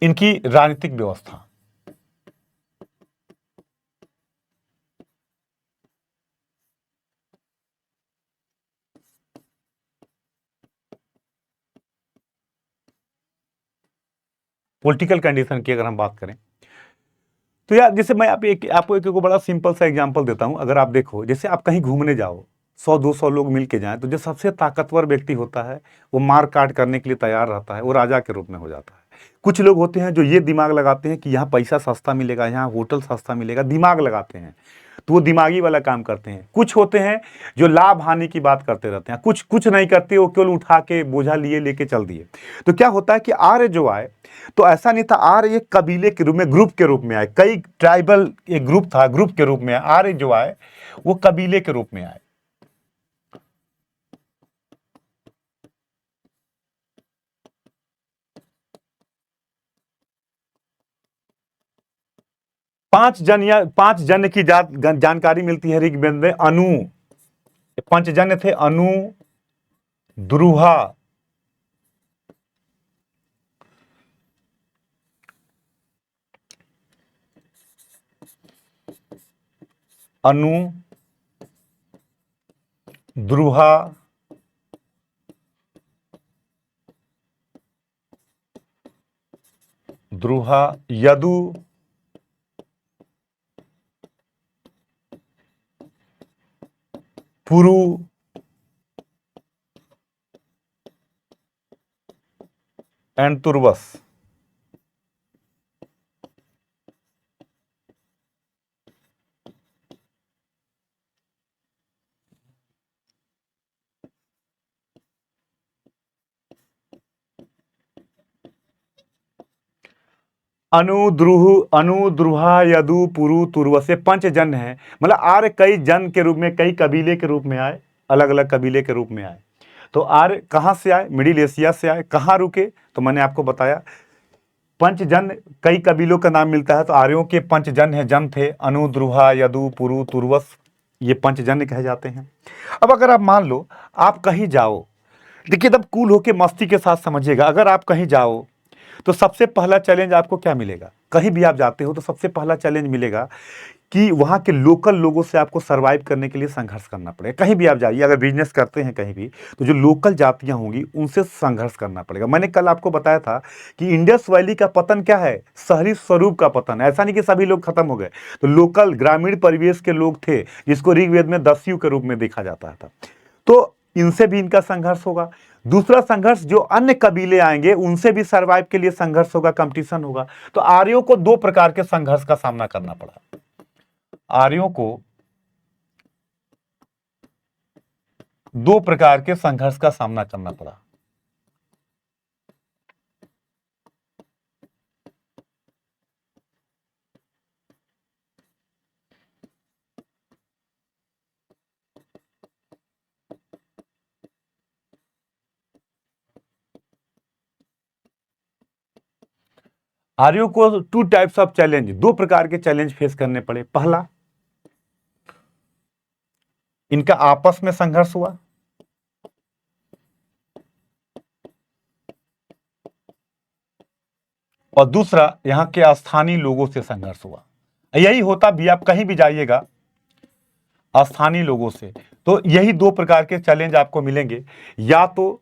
इनकी राजनीतिक व्यवस्था। पॉलिटिकल कंडीशन की अगर हम बात करें तो यार, जैसे मैं आपको एक बड़ा सिंपल सा एग्जांपल देता हूं। अगर आप देखो, जैसे आप कहीं घूमने जाओ, 100-200 लोग मिल के जाएं, तो जो सबसे ताकतवर व्यक्ति होता है वो मार काट करने के लिए तैयार रहता है, वो राजा के रूप में हो जाता है। कुछ लोग होते हैं जो ये दिमाग लगाते हैं कि यहाँ पैसा सस्ता मिलेगा, यहाँ होटल सस्ता मिलेगा, दिमाग लगाते हैं, तो वो दिमागी वाला काम करते हैं। कुछ होते हैं जो लाभ हानि की बात करते रहते हैं, कुछ कुछ नहीं करते, वो केवल उठा के बोझा लिए लेके चल दिए। तो क्या होता है कि आर्य जो आए, तो ऐसा नहीं था आर्य एक कबीले के रूप में, ग्रुप के रूप में आए, कई ट्राइबल एक ग्रुप था, ग्रुप के रूप में आर्य जो आए वो कबीले के रूप में आए। पांच जन की जानकारी मिलती है ऋग्वेद में। अनु, 5 जन थे, अनु, द्रुहा, अनु, द्रुहा, यदु, पुरु एंड तुर्वस। अनु, द्रुहा, यदु, पुरु, तुर्वस, ये 5 जन हैं। मतलब आर्य कई जन के रूप में, कई कबीले के रूप में आए, अलग अलग कबीले के रूप में आए। तो आर्य कहाँ से आए, मिडिल एशिया से आए। कहाँ रुके, तो मैंने आपको बताया 5 जन, कई कबीलों का नाम मिलता है, तो आर्यों के 5 जन है, जन थे, अनु, द्रुहा, यदु, पुरु, तुर्वस, ये 5 जन कहे जाते हैं। अब अगर आप मान लो आप कहीं जाओ, देखिए तब कूल होके मस्ती के साथ समझिएगा। अगर आप कहीं जाओ तो सबसे पहला चैलेंज आपको क्या मिलेगा, कहीं भी आप जाते हो तो सबसे पहला चैलेंज मिलेगा कि वहाँ के लोकल लोगों से आपको सर्वाइव करने के लिए संघर्ष करना पड़ेगा। कहीं भी आप जाइए, अगर बिजनेस करते हैं कहीं भी, तो जो लोकल जातियां होंगी उनसे संघर्ष करना पड़ेगा। मैंने कल आपको बताया था कि इंडस वैली का पतन क्या है, शहरी स्वरूप का पतन। ऐसा नहीं कि सभी लोग खत्म हो गए, तो लोकल ग्रामीण परिवेश के लोग थे, जिसको ऋग्वेद में दस्यु के रूप में देखा जाता था। तो इनसे भी इनका संघर्ष होगा। दूसरा संघर्ष, जो अन्य कबीले आएंगे उनसे भी सर्वाइव के लिए संघर्ष होगा, कंपटीशन होगा। तो आर्यों को 2 प्रकार के संघर्ष का सामना करना पड़ा। आर्यों को 2 प्रकार के संघर्ष का सामना करना पड़ा। आर्यों को 2 टाइप्स ऑफ चैलेंज, 2 प्रकार के चैलेंज फेस करने पड़े। पहला, इनका आपस में संघर्ष हुआ, और दूसरा यहां के स्थानीय लोगों से संघर्ष हुआ। यही होता भी, आप कहीं भी जाइएगा स्थानीय लोगों से, तो यही 2 प्रकार के चैलेंज आपको मिलेंगे। या तो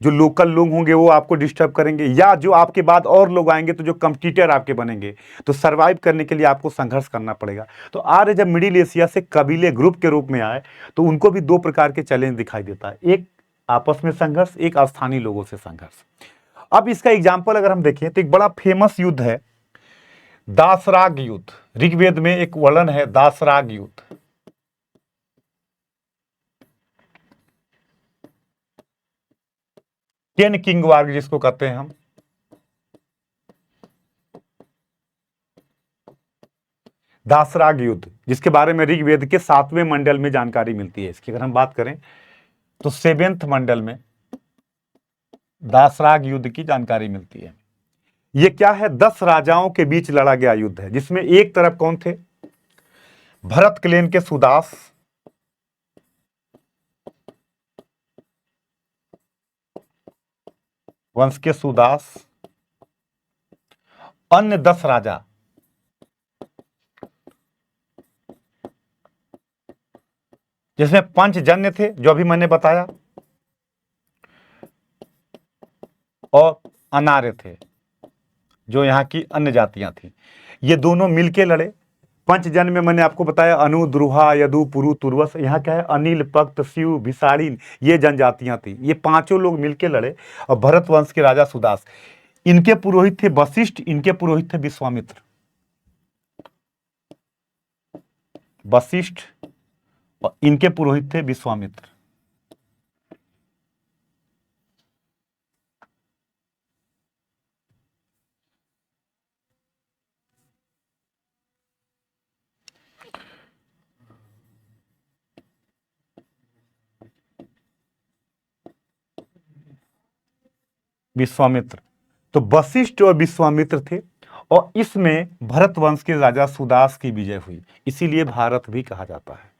जो लोकल लोग होंगे वो आपको डिस्टर्ब करेंगे, या जो आपके बाद और लोग आएंगे तो जो कंपटीटर आपके बनेंगे, तो सरवाइव करने के लिए आपको संघर्ष करना पड़ेगा। तो आर्य जब मिडिल एशिया से कबीले ग्रुप के रूप में आए तो उनको भी 2 प्रकार के चैलेंज दिखाई देता है। एक आपस में संघर्ष, एक स्थानीय लोगों से संघर्ष। अब इसका एग्जाम्पल अगर हम देखें तो एक बड़ा फेमस युद्ध है दासराग युद्ध। ऋग्वेद में एक वर्णन है दासराग युद्ध। टेन किंग वार जिसको कहते हैं हम। दासराग युद्ध जिसके बारे में ऋग्वेद के 7वें मंडल में जानकारी मिलती है। इसकी अगर हम बात करें तो 7वें मंडल में दासराग युद्ध की जानकारी मिलती है। यह क्या है? 10 राजाओं के बीच लड़ा गया युद्ध है, जिसमें एक तरफ कौन थे? भरत क्लेन के सुदास, वंश के सुदास, अन्य 10 राजा जिसमें पंचजन्य थे जो अभी मैंने बताया, और अनार्य थे जो यहाँ की अन्य जातियां थी। ये दोनों मिलके लड़े। पंचजन्य में मैंने आपको बताया अनु, द्रुहा, यदु, पुरु, तुर्वस। यहाँ क्या है? अनिल, पक्त, शिव, भिसारिन, ये जनजातियां थी। ये पांचों लोग मिलके लड़े। और भरत वंश के राजा सुदास, इनके पुरोहित थे वशिष्ठ, इनके पुरोहित थे विश्वामित्र। वशिष्ठ और इनके पुरोहित थे विश्वामित्र। विश्वामित्र, तो वशिष्ठ और विश्वामित्र थे। और इसमें भरत वंश के राजा सुदास की विजय हुई, इसीलिए भारत भी कहा जाता है।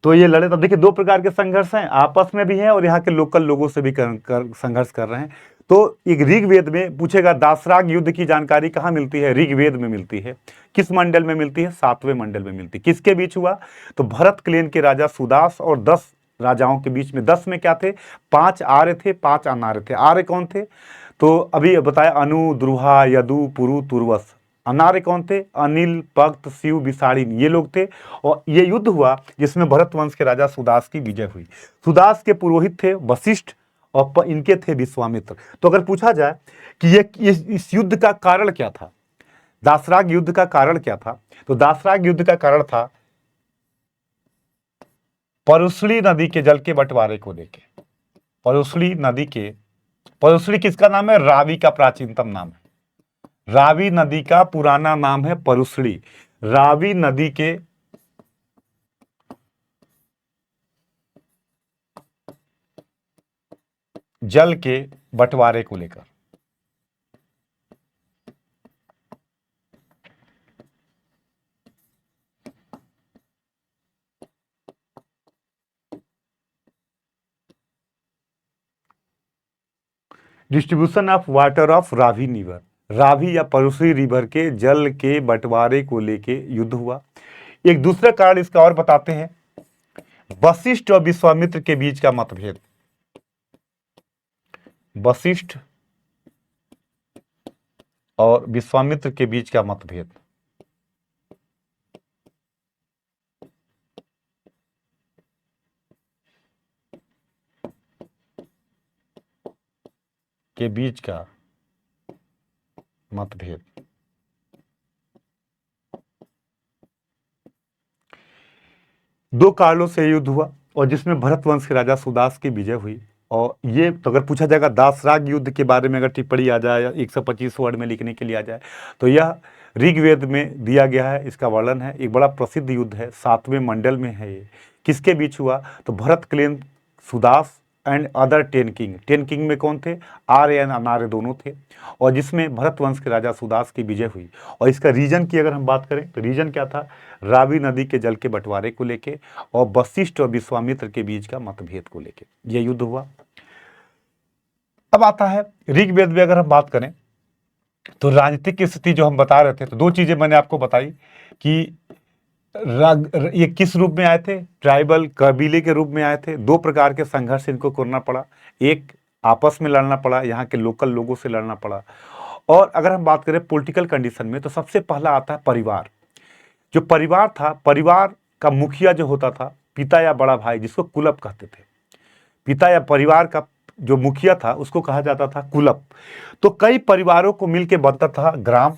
तो ये लड़े। तब देखिए 2 प्रकार के संघर्ष हैं, आपस में भी हैं और यहाँ के लोकल लोगों से भी संघर्ष कर रहे हैं। तो एक ऋग्वेद में पूछेगा दासराग युद्ध की जानकारी कहाँ मिलती है? ऋग्वेद में मिलती है। किस मंडल में मिलती है? 7वें मंडल में मिलती है। किसके बीच हुआ? तो भरत क्लेन के राजा सुदास और 10 राजाओं के बीच में। 10 में क्या थे? 5 आर्य थे, 5 अनार्य थे। आर्य कौन थे? तो अभी बताया अनु, द्रुहा, यदु, पुरु, तुर्वस। अनार्य कौन थे? अनिल, पक्त, शिव, विसारिन, ये लोग थे। और ये युद्ध हुआ जिसमें भरत वंश के राजा सुदास की विजय हुई। सुदास के पुरोहित थे वशिष्ठ और इनके थे विश्वामित्र। तो अगर पूछा जाए कि ये इस युद्ध का कारण क्या था, दासराग युद्ध का कारण क्या था, तो दासराग युद्ध का कारण था परुसली नदी के जल के बंटवारे को लेकर। परुसली नदी के, परुसली किसका नाम है? रावी का प्राचीनतम नाम है। रावी नदी का पुराना नाम है परुसली। रावी नदी के जल के बंटवारे को लेकर। Distribution of water of Ravi river, Ravi या परुसली रिवर के जल के बंटवारे को लेके युद्ध हुआ। एक दूसरा कारण इसका और बताते हैं, वशिष्ठ और विश्वामित्र के बीच का मतभेद। वशिष्ठ और विश्वामित्र के बीच का मतभेद। के बीच का मतभेद। दो कारणों से युद्ध हुआ और जिसमें भरत वंश के राजा सुदास की विजय हुई। और ये तो अगर पूछा जाएगा दासराग युद्ध के बारे में अगर टिप्पणी आ जाए या 125 वर्ड में लिखने के लिए आ जाए तो यह ऋग्वेद में दिया गया है, इसका वर्णन है। एक बड़ा प्रसिद्ध युद्ध है, 7वें मंडल में है ये। किसके बीच हुआ? तो Bharata clan Sudas and other 10 king. 10 king में कौन थे? आर्य एंड अनार्य दोनों थे। और जिसमें भरत वंश के राजा सुदास की विजय हुई। और इसका रीजन की अगर हम बात करें तो रीजन क्या था? रावी नदी के जल के बंटवारे को लेके और वशिष्ठ और विश्वामित्र के बीच का मतभेद को लेके ये युद्ध हुआ। अब आता है ऋग्वेद में अगर हम बात करें तो राजनीतिक स्थिति जो हम बता रहे थे, तो 2 चीजें मैंने आपको बताई कि ये किस रूप में आए थे? ट्राइबल कबीले के रूप में आए थे। 2 प्रकार के संघर्ष इनको करना पड़ा, एक आपस में लड़ना पड़ा, यहाँ के लोकल लोगों से लड़ना पड़ा। और अगर हम बात करें पॉलिटिकल कंडीशन में तो सबसे पहला आता है परिवार। जो परिवार था, परिवार का मुखिया जो होता था, पिता या बड़ा भाई, जिसको कुलप कहते थे। पिता या परिवार का जो मुखिया था उसको कहा जाता था कुलप। तो कई परिवारों को मिलकर बनता था ग्राम।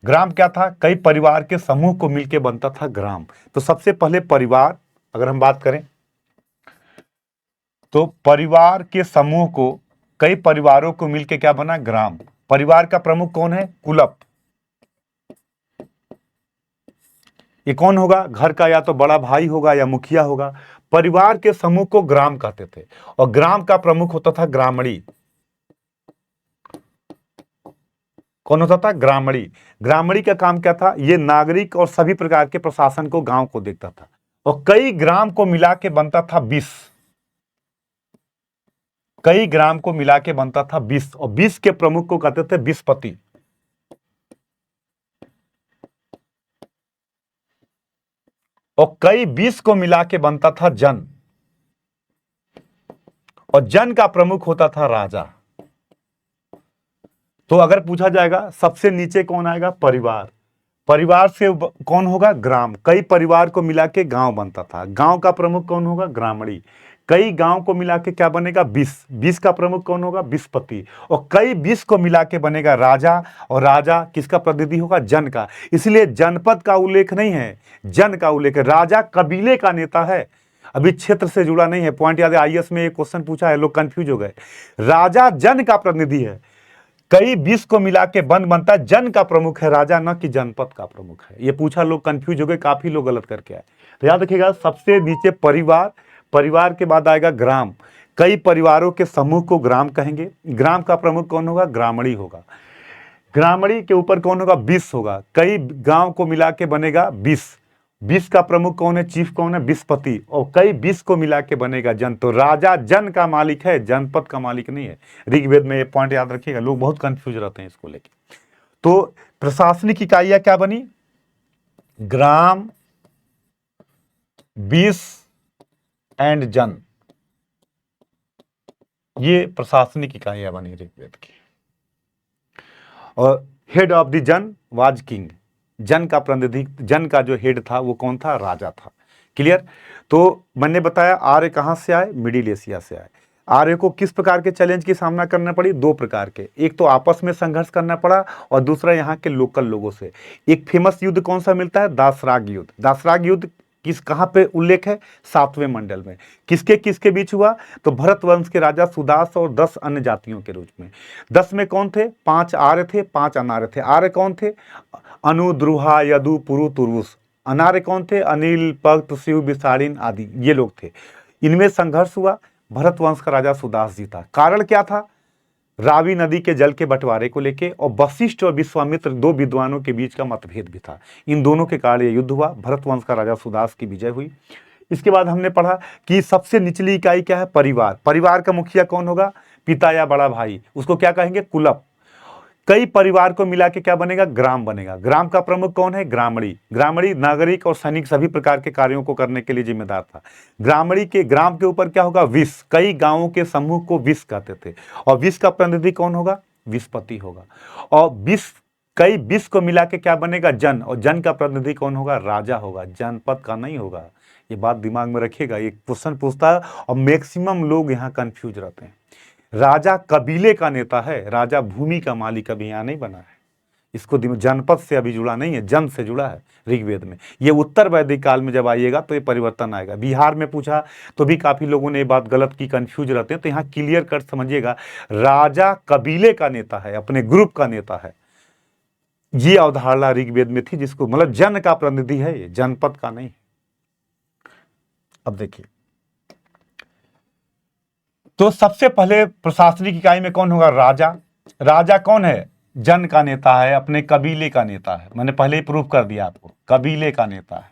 ग्राम क्या था? कई परिवार के समूह को मिलकर बनता था ग्राम। तो सबसे पहले परिवार, अगर हम बात करें तो परिवार के समूह को, कई परिवारों को मिलकर क्या बना? ग्राम। परिवार का प्रमुख कौन है? कुलप। ये कौन होगा? घर का या तो बड़ा भाई होगा या मुखिया होगा। परिवार के समूह को ग्राम कहते थे और ग्राम का प्रमुख होता था ग्रामणी। कौन होता था? ग्रामणी। ग्रामणी का काम क्या था? ये नागरिक और सभी प्रकार के प्रशासन को, गांव को देखता था। और कई ग्राम को मिला के बनता था 20। कई ग्राम को मिला के बनता था 20 और 20 के प्रमुख को कहते थे बीसपति। और कई 20 को मिला के बनता था जन, और जन का प्रमुख होता था राजा। तो अगर पूछा जाएगा सबसे नीचे कौन आएगा? परिवार। परिवार से कौन होगा? ग्राम। कई परिवार को मिला के गांव बनता था। गांव का प्रमुख कौन होगा? ग्रामणी। कई गांव को मिला के क्या बनेगा? 20। 20 का प्रमुख कौन होगा? बीसपति। और कई 20 को मिला के बनेगा राजा, और राजा किसका प्रतिनिधि होगा? जन का। इसलिए जनपद का उल्लेख नहीं है, जन का उल्लेख है। राजा कबीले का नेता है, अभी क्षेत्र से जुड़ा नहीं है। पॉइंट याद है, आईएएस में एक क्वेश्चन पूछा है, लोग कंफ्यूज हो गए। राजा जन का प्रतिनिधि है। कई 20 को मिला के बनता है, जन का प्रमुख है राजा, न कि जनपद का प्रमुख है। ये पूछा, लोग कंफ्यूज हो गए, काफी लोग गलत करके आए। तो याद रखिएगा, सबसे नीचे परिवार, परिवार के बाद आएगा ग्राम। कई परिवारों के समूह को ग्राम कहेंगे। ग्राम का प्रमुख कौन होगा? ग्रामणी होगा। ग्रामणी के ऊपर कौन होगा? 20 होगा। कई गांव को मिला के बनेगा 20। 20 का प्रमुख कौन है? चीफ कौन है? बीसपति। और कई 20 को मिला के बनेगा जन। तो राजा जन का मालिक है, जनपद का मालिक नहीं है। ऋग्वेद में ये पॉइंट याद रखिएगा, लोग बहुत कंफ्यूज रहते हैं इसको लेके। तो प्रशासनिक इकाइयां क्या बनी? ग्राम, 20 एंड जन। ये प्रशासनिक इकाइयां बनी ऋग्वेद की। और हेड ऑफ द जन वाज किंग। जन का प्रतिनिधि, जन का जो हेड था वो कौन था? राजा था। क्लियर? तो मैंने बताया आर्य कहां से आए? मिडिल एशिया से आए। आर्य को किस प्रकार के चैलेंज की सामना करना पड़ी? दो प्रकार के। एक तो आपस में संघर्ष करना पड़ा, और दूसरा यहाँ के लोकल लोगों से। एक फेमस युद्ध कौन सा मिलता है? दासराग युद्ध। दासराग युद्ध किस, कहां पे उल्लेख है? 7वें मंडल में। किसके किसके बीच हुआ? तो भरत वंश के राजा सुदास और 10 अन्य जातियों के रूप में। 10 में कौन थे? 5 आर्य थे, 5 अनार्य थे। आर्य कौन थे? अनु, द्रुहा, यदु, पुरु, तुर्वुस। अनार्य कौन थे? अनिल, पक्त, शिव, बिसारिन आदि, ये लोग थे। इनमें संघर्ष हुआ। भरत वंश का राजा सुदास जीता। कारण क्या था? रावी नदी के जल के बंटवारे को लेके, और वशिष्ठ और विश्वामित्र, दो विद्वानों के बीच का मतभेद भी था। इन दोनों के कारण यह युद्ध हुआ। भरत वंश का राजा सुदास की विजय हुई। इसके बाद हमने पढ़ा कि सबसे निचली इकाई क्या है? परिवार। परिवार का मुखिया कौन होगा? पिता या बड़ा भाई, उसको क्या कहेंगे? कुलप। कई परिवार को मिला के क्या बनेगा? ग्राम बनेगा। ग्राम का प्रमुख कौन है? ग्रामणी। ग्रामणी नागरिक और सैनिक सभी प्रकार के कार्यों को करने के लिए जिम्मेदार था। ग्रामणी के, ग्राम के ऊपर क्या होगा? 20। कई गांवों के समूह को 20 कहते थे। और 20 का प्रतिनिधि कौन होगा? बीसपति होगा। और 20, कई 20 को मिला के क्या बनेगा? जन। और जन का प्रतिनिधि कौन होगा? राजा होगा, जनपद का नहीं होगा। ये बात दिमाग में रखिएगा, ये क्वेश्चन पूछता है और मैक्सिमम लोग यहाँ कंफ्यूज रहते हैं। राजा कबीले का नेता है, राजा भूमि का मालिक अभी यहां नहीं बना है। इसको जनपद से अभी जुड़ा नहीं है, जन से जुड़ा है ऋग्वेद में। ये उत्तर वैदिक काल में जब आइएगा तो ये परिवर्तन आएगा। बिहार में पूछा तो भी काफी लोगों ने ये बात गलत की, कंफ्यूज रहते हैं। तो यहाँ क्लियर कट समझिएगा, राजा कबीले का नेता है, अपने ग्रुप का नेता है। ये अवधारणा ऋग्वेद में थी, जिसको मतलब जन का प्रतिनिधि है, ये जनपद का नहीं। अब देखिए, तो सबसे पहले प्रशासनिक इकाई में कौन होगा? राजा। राजा कौन है? जन का नेता है, अपने कबीले का नेता है। मैंने पहले ही प्रूफ कर दिया आपको, कबीले का नेता है।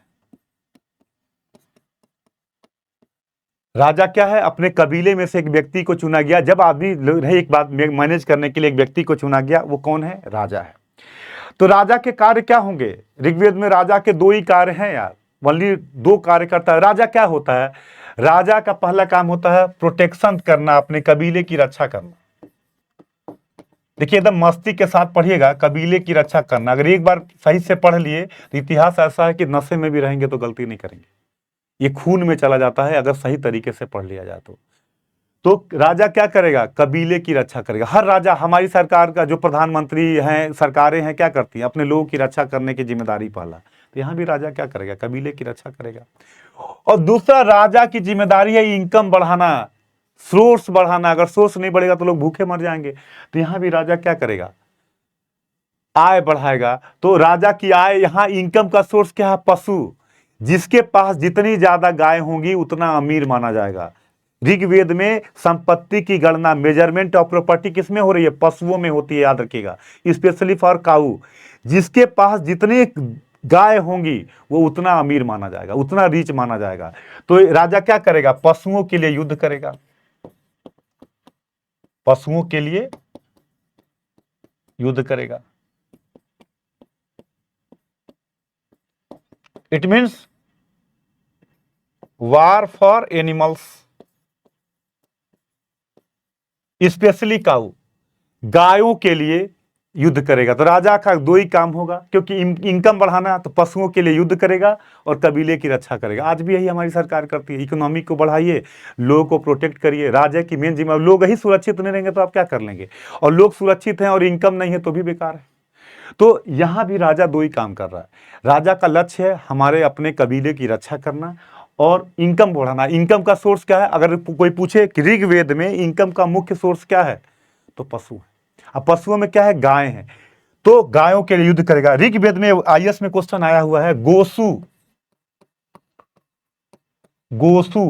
राजा क्या है? अपने कबीले में से एक व्यक्ति को चुना गया। जब आदमी एक बात मैनेज करने के लिए एक व्यक्ति को चुना गया, वो कौन है? राजा है। तो राजा के कार्य क्या होंगे? ऋग्वेद में राजा के दो ही कार्य हैं यार, ओनली दो कार्य करता है राजा। क्या होता है? राजा का पहला काम होता है प्रोटेक्शन करना, अपने कबीले की रक्षा करना। देखिए, एकदम मस्ती के साथ पढ़िएगा, कबीले की रक्षा करना। अगर एक बार सही से पढ़ लिए तो इतिहास ऐसा है कि नशे में भी रहेंगे तो गलती नहीं करेंगे। ये खून में चला जाता है अगर सही तरीके से पढ़ लिया जाए तो राजा क्या करेगा, कबीले की रक्षा करेगा। हर राजा, हमारी सरकार का जो प्रधानमंत्री हैं, सरकारें हैं, क्या करती हैं, अपने लोगों की रक्षा करने की जिम्मेदारी पहला। तो यहां भी राजा क्या करेगा, कबीले की रक्षा करेगा। और दूसरा, राजा की जिम्मेदारी है इनकम बढ़ाना, सोर्स बढ़ाना। अगर सोर्स नहीं बढ़ेगा तो लोग भूखे मर जाएंगे। तो यहां भी राजा क्या करेगा, आय बढ़ाएगा। तो राजा की आय, यहां इनकम का सोर्स क्या है, पशु। जिसके पास जितनी ज्यादा गाय होंगी उतना अमीर माना जाएगा। ऋग्वेद में संपत्ति की गणना, मेजरमेंट ऑफ प्रॉपर्टी किसमें हो रही है, पशुओं में होती है, याद रखिएगा, स्पेशली फॉर काऊ। जिसके पास जितनी गाय होंगी वो उतना अमीर माना जाएगा, उतना रिच माना जाएगा। तो राजा क्या करेगा, पशुओं के लिए युद्ध करेगा, पशुओं के लिए युद्ध करेगा। It means war for animals, specially cow, गायों के लिए युद्ध करेगा। तो राजा का दो ही काम होगा, क्योंकि इनकम बढ़ाना, तो पशुओं के लिए युद्ध करेगा और कबीले की रक्षा करेगा। आज भी यही हमारी सरकार करती है, इकोनॉमी को बढ़ाइए, लोगों को प्रोटेक्ट करिए। राजा की मेन जिम्मेदारी, लोग ही सुरक्षित नहीं रहेंगे तो आप क्या कर लेंगे, और लोग सुरक्षित हैं और इनकम नहीं है तो भी बेकार है। तो यहां भी राजा दो ही काम कर रहा है। राजा का लक्ष्य है हमारे अपने कबीले की रक्षा करना और इनकम बढ़ाना। इनकम का सोर्स क्या है, अगर कोई पूछे कि ऋग्वेद में इनकम का मुख्य सोर्स क्या है, तो पशु है। अब पशुओं में क्या है, गाय है, तो गायों के लिए युद्ध करेगा। ऋग्वेद में आईएएस में क्वेश्चन आया हुआ है, गोसु, गोसु,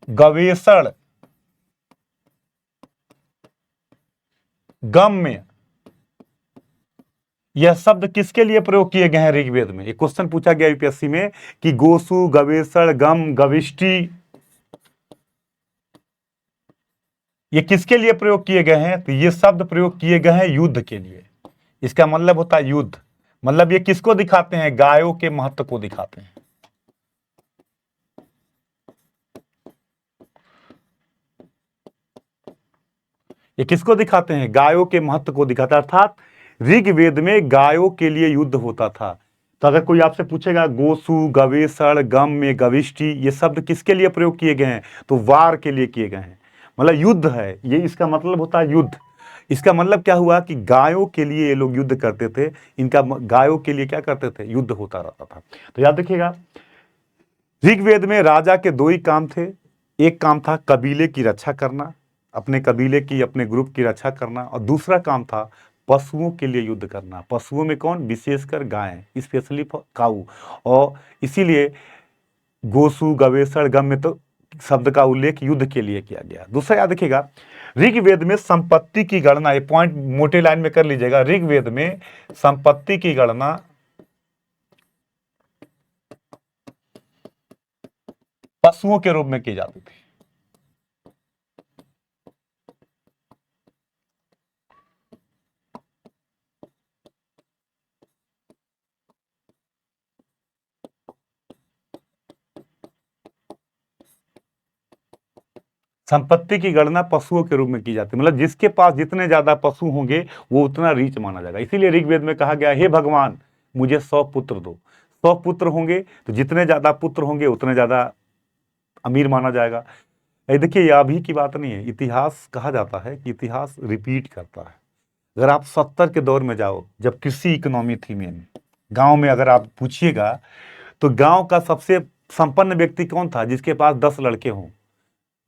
गवेषण, गम में, यह शब्द किसके लिए प्रयोग किए गए हैं ऋग्वेद में। एक क्वेश्चन पूछा गया यूपीएससी में कि गोसु, गवेषण, गम, गविष्टि, ये किसके लिए प्रयोग किए गए हैं। तो ये शब्द प्रयोग किए गए हैं युद्ध के लिए। इसका मतलब होता है युद्ध, मतलब ये किसको दिखाते हैं, गायों के महत्व को दिखाते हैं। ये किसको दिखाते हैं, गायों के महत्व को दिखाता है। अर्थात ऋग्वेद में गायों के लिए युद्ध होता था। तो अगर कोई आपसे पूछेगा गोसु, गवेषण, गम में, गविष्टि, ये शब्द किसके लिए प्रयोग किए गए हैं, तो वार के लिए किए गए हैं, मतलब युद्ध है ये, इसका मतलब होता है युद्ध। इसका मतलब क्या हुआ कि गायों के लिए ये लोग युद्ध करते थे, इनका गायों के लिए क्या करते थे, युद्ध होता रहता था। तो याद रखिएगा, ऋग्वेद में राजा के दो ही काम थे। एक काम था कबीले की रक्षा करना, अपने कबीले की, अपने ग्रुप की रक्षा करना, और दूसरा काम था पशुओं के लिए युद्ध करना। पशुओं में कौन, विशेषकर गाय, स्पेशली काऊ। और इसीलिए गोसु, गवेषण, गम में तो शब्द का उल्लेख युद्ध के लिए किया गया। दूसरा याद रखिएगा, ऋग्वेद में संपत्ति की गणना, ये पॉइंट मोटे लाइन में कर लीजिएगा, ऋग्वेद में संपत्ति की गणना पशुओं के रूप में की जाती थी। संपत्ति की गणना पशुओं के रूप में की जाती है, मतलब जिसके पास जितने ज्यादा पशु होंगे वो उतना रीच माना जाएगा। इसीलिए ऋग्वेद में कहा गया, हे भगवान मुझे 100 पुत्र दो। 100 पुत्र होंगे तो जितने ज्यादा पुत्र होंगे उतने ज्यादा अमीर माना जाएगा। ये देखिए, ये अभी की बात नहीं है, इतिहास कहा जाता है कि इतिहास रिपीट करता है। अगर आप 70 के दौर में जाओ, जब कृषि इकोनॉमी थी मेन, गांव में अगर आप पूछिएगा तो गांव का सबसे संपन्न व्यक्ति कौन था, जिसके पास 10 लड़के हों।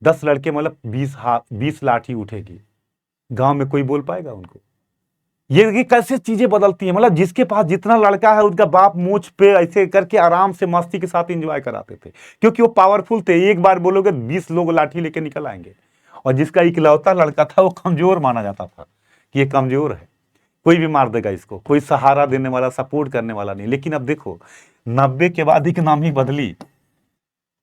10 लड़के मतलब 20 लाठी उठेगी, गांव में कोई बोल पाएगा उनको। ये कैसे चीजें बदलती हैं, मतलब जिसके पास जितना लड़का है उनका बाप मूछ पे ऐसे करके आराम से मस्ती के साथ एंजॉय कराते थे, क्योंकि वो पावरफुल थे। एक बार बोलोगे 20 लोग लाठी लेके निकल आएंगे। और जिसका इकलौता लड़का था वो कमजोर माना जाता था कि ये कमजोर है, कोई भी मार देगा इसको, कोई सहारा देने वाला, सपोर्ट करने वाला नहीं। लेकिन अब देखो, 90 के बाद इकोनॉमी बदली,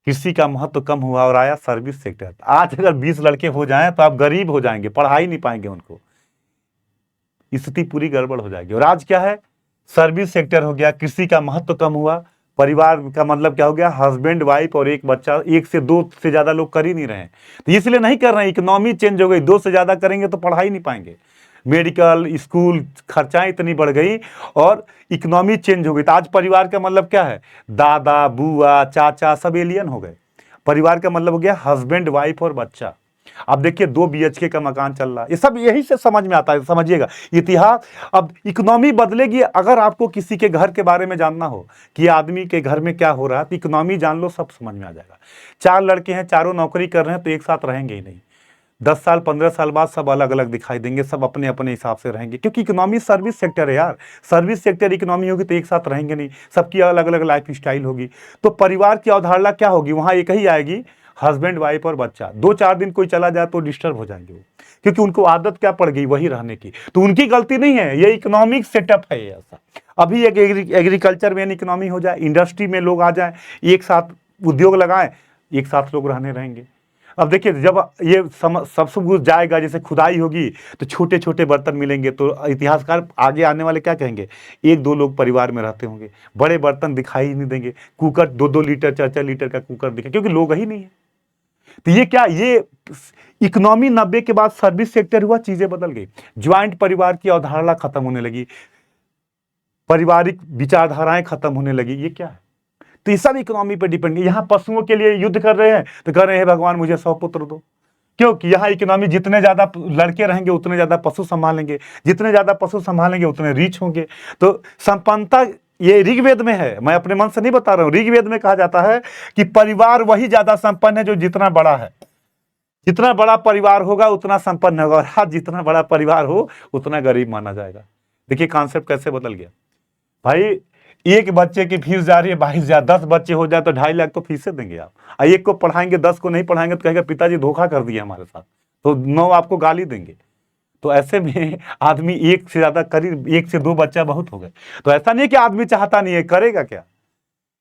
कृषि का महत्व कम हुआ और आया सर्विस सेक्टर। आज अगर 20 लड़के हो जाएं तो आप गरीब हो जाएंगे, पढ़ा ही नहीं पाएंगे उनको, स्थिति पूरी गड़बड़ हो जाएगी। और आज क्या है, सर्विस सेक्टर हो गया, कृषि का महत्व कम हुआ। परिवार का मतलब क्या हो गया, हस्बैंड वाइफ और एक बच्चा, एक से दो से ज्यादा लोग कर ही नहीं रहे हैं। तो इसलिए नहीं कर रहे हैं, इकोनॉमी चेंज हो गई, 2 से ज्यादा करेंगे तो पढ़ा ही नहीं पाएंगे। मेडिकल, स्कूल, खर्चाएं इतनी बढ़ गई और इकोनॉमी चेंज हो गई। तो आज परिवार का मतलब क्या है? दादा, बुआ, चाचा सब एलियन हो गए। परिवार का मतलब हो गया हस्बैंड, वाइफ और बच्चा। अब देखिए 2 बीएचके का मकान चल रहा है, ये सब यही से समझ में आता है। समझिएगा इतिहास। अब इकोनॉमी बदलेगी। अगर आपको किसी के घर के बारे में जानना हो कि आदमी के घर में क्या हो रहा है, तो इकोनॉमी जान लो, सब समझ में आ जाएगा। 4 लड़के हैं, चारों नौकरी कर रहे हैं, तो एक साथ रहेंगे ही नहीं। 10 साल 15 साल बाद सब अलग अलग दिखाई देंगे, सब अपने अपने हिसाब से रहेंगे, क्योंकि इकोनॉमी सर्विस सेक्टर है यार। सर्विस सेक्टर इकोनॉमी होगी तो एक साथ रहेंगे नहीं, सबकी अलग अलग लाइफ स्टाइल होगी। तो परिवार की अवधारणा क्या होगी? वहां एक ही आएगी, हस्बैंड, वाइफ और बच्चा। 2-4 दिन कोई चला जाए तो डिस्टर्ब हो जाएंगे वो, क्योंकि उनको आदत क्या पड़ गई वही रहने की। तो उनकी गलती नहीं है, ये इकोनॉमिक सेटअप है ये ऐसा। अभी एक एग्रीकल्चर में इकोनॉमी हो जाए, इंडस्ट्री में लोग आ जाए, एक साथ उद्योग लगाएं, एक साथ लोग रहने रहेंगे। अब देखिए जब ये सब कुछ जाएगा, जैसे खुदाई होगी तो छोटे छोटे बर्तन मिलेंगे, तो इतिहासकार आगे आने वाले क्या कहेंगे? 1-2 लोग परिवार में रहते होंगे, बड़े बर्तन दिखाई ही नहीं देंगे। कुकर 2-2 लीटर 4-4 लीटर का कुकर दिखे, क्योंकि लोग ही नहीं है। तो ये क्या, ये इकोनॉमी 90 के बाद सर्विस सेक्टर हुआ, चीजें बदल गई। ज्वाइंट परिवार की अवधारणा खत्म होने लगी, पारिवारिक विचारधाराएं खत्म होने लगी। ये क्या है? तो ये सब इकोनॉमी पर डिपेंड है। यहाँ पशुओं के लिए युद्ध कर रहे हैं तो कह रहे हैं भगवान मुझे 100 पुत्र दो, क्योंकि यहाँ इकोनॉमी जितने ज्यादा लड़के रहेंगे उतने ज्यादा पशु संभालेंगे, जितने ज्यादा पशु संभालेंगे उतने रिच होंगे। तो संपन्नता ये ऋग्वेद में है, मैं अपने मन से नहीं बता रहा हूं। ऋग्वेद में कहा जाता है कि परिवार वही ज्यादा संपन्न है जो जितना बड़ा है। जितना बड़ा परिवार होगा उतना संपन्न होगा, और हाँ, जितना बड़ा परिवार हो उतना गरीब माना जाएगा। देखिए कॉन्सेप्ट कैसे बदल गया भाई। एक बच्चे की फीस जा रही है 22,000, 10 बच्चे हो जाए तो 2.5 लाख तो फीसें देंगे आप। और एक को पढ़ाएंगे, 10 को नहीं पढ़ाएंगे तो कहेगा पिताजी धोखा कर दिया हमारे साथ, तो 9 आपको गाली देंगे। तो ऐसे में आदमी एक से ज्यादा, करीब 1 से 2 बच्चा बहुत हो गए। तो ऐसा नहीं है कि आदमी चाहता नहीं है, करेगा क्या?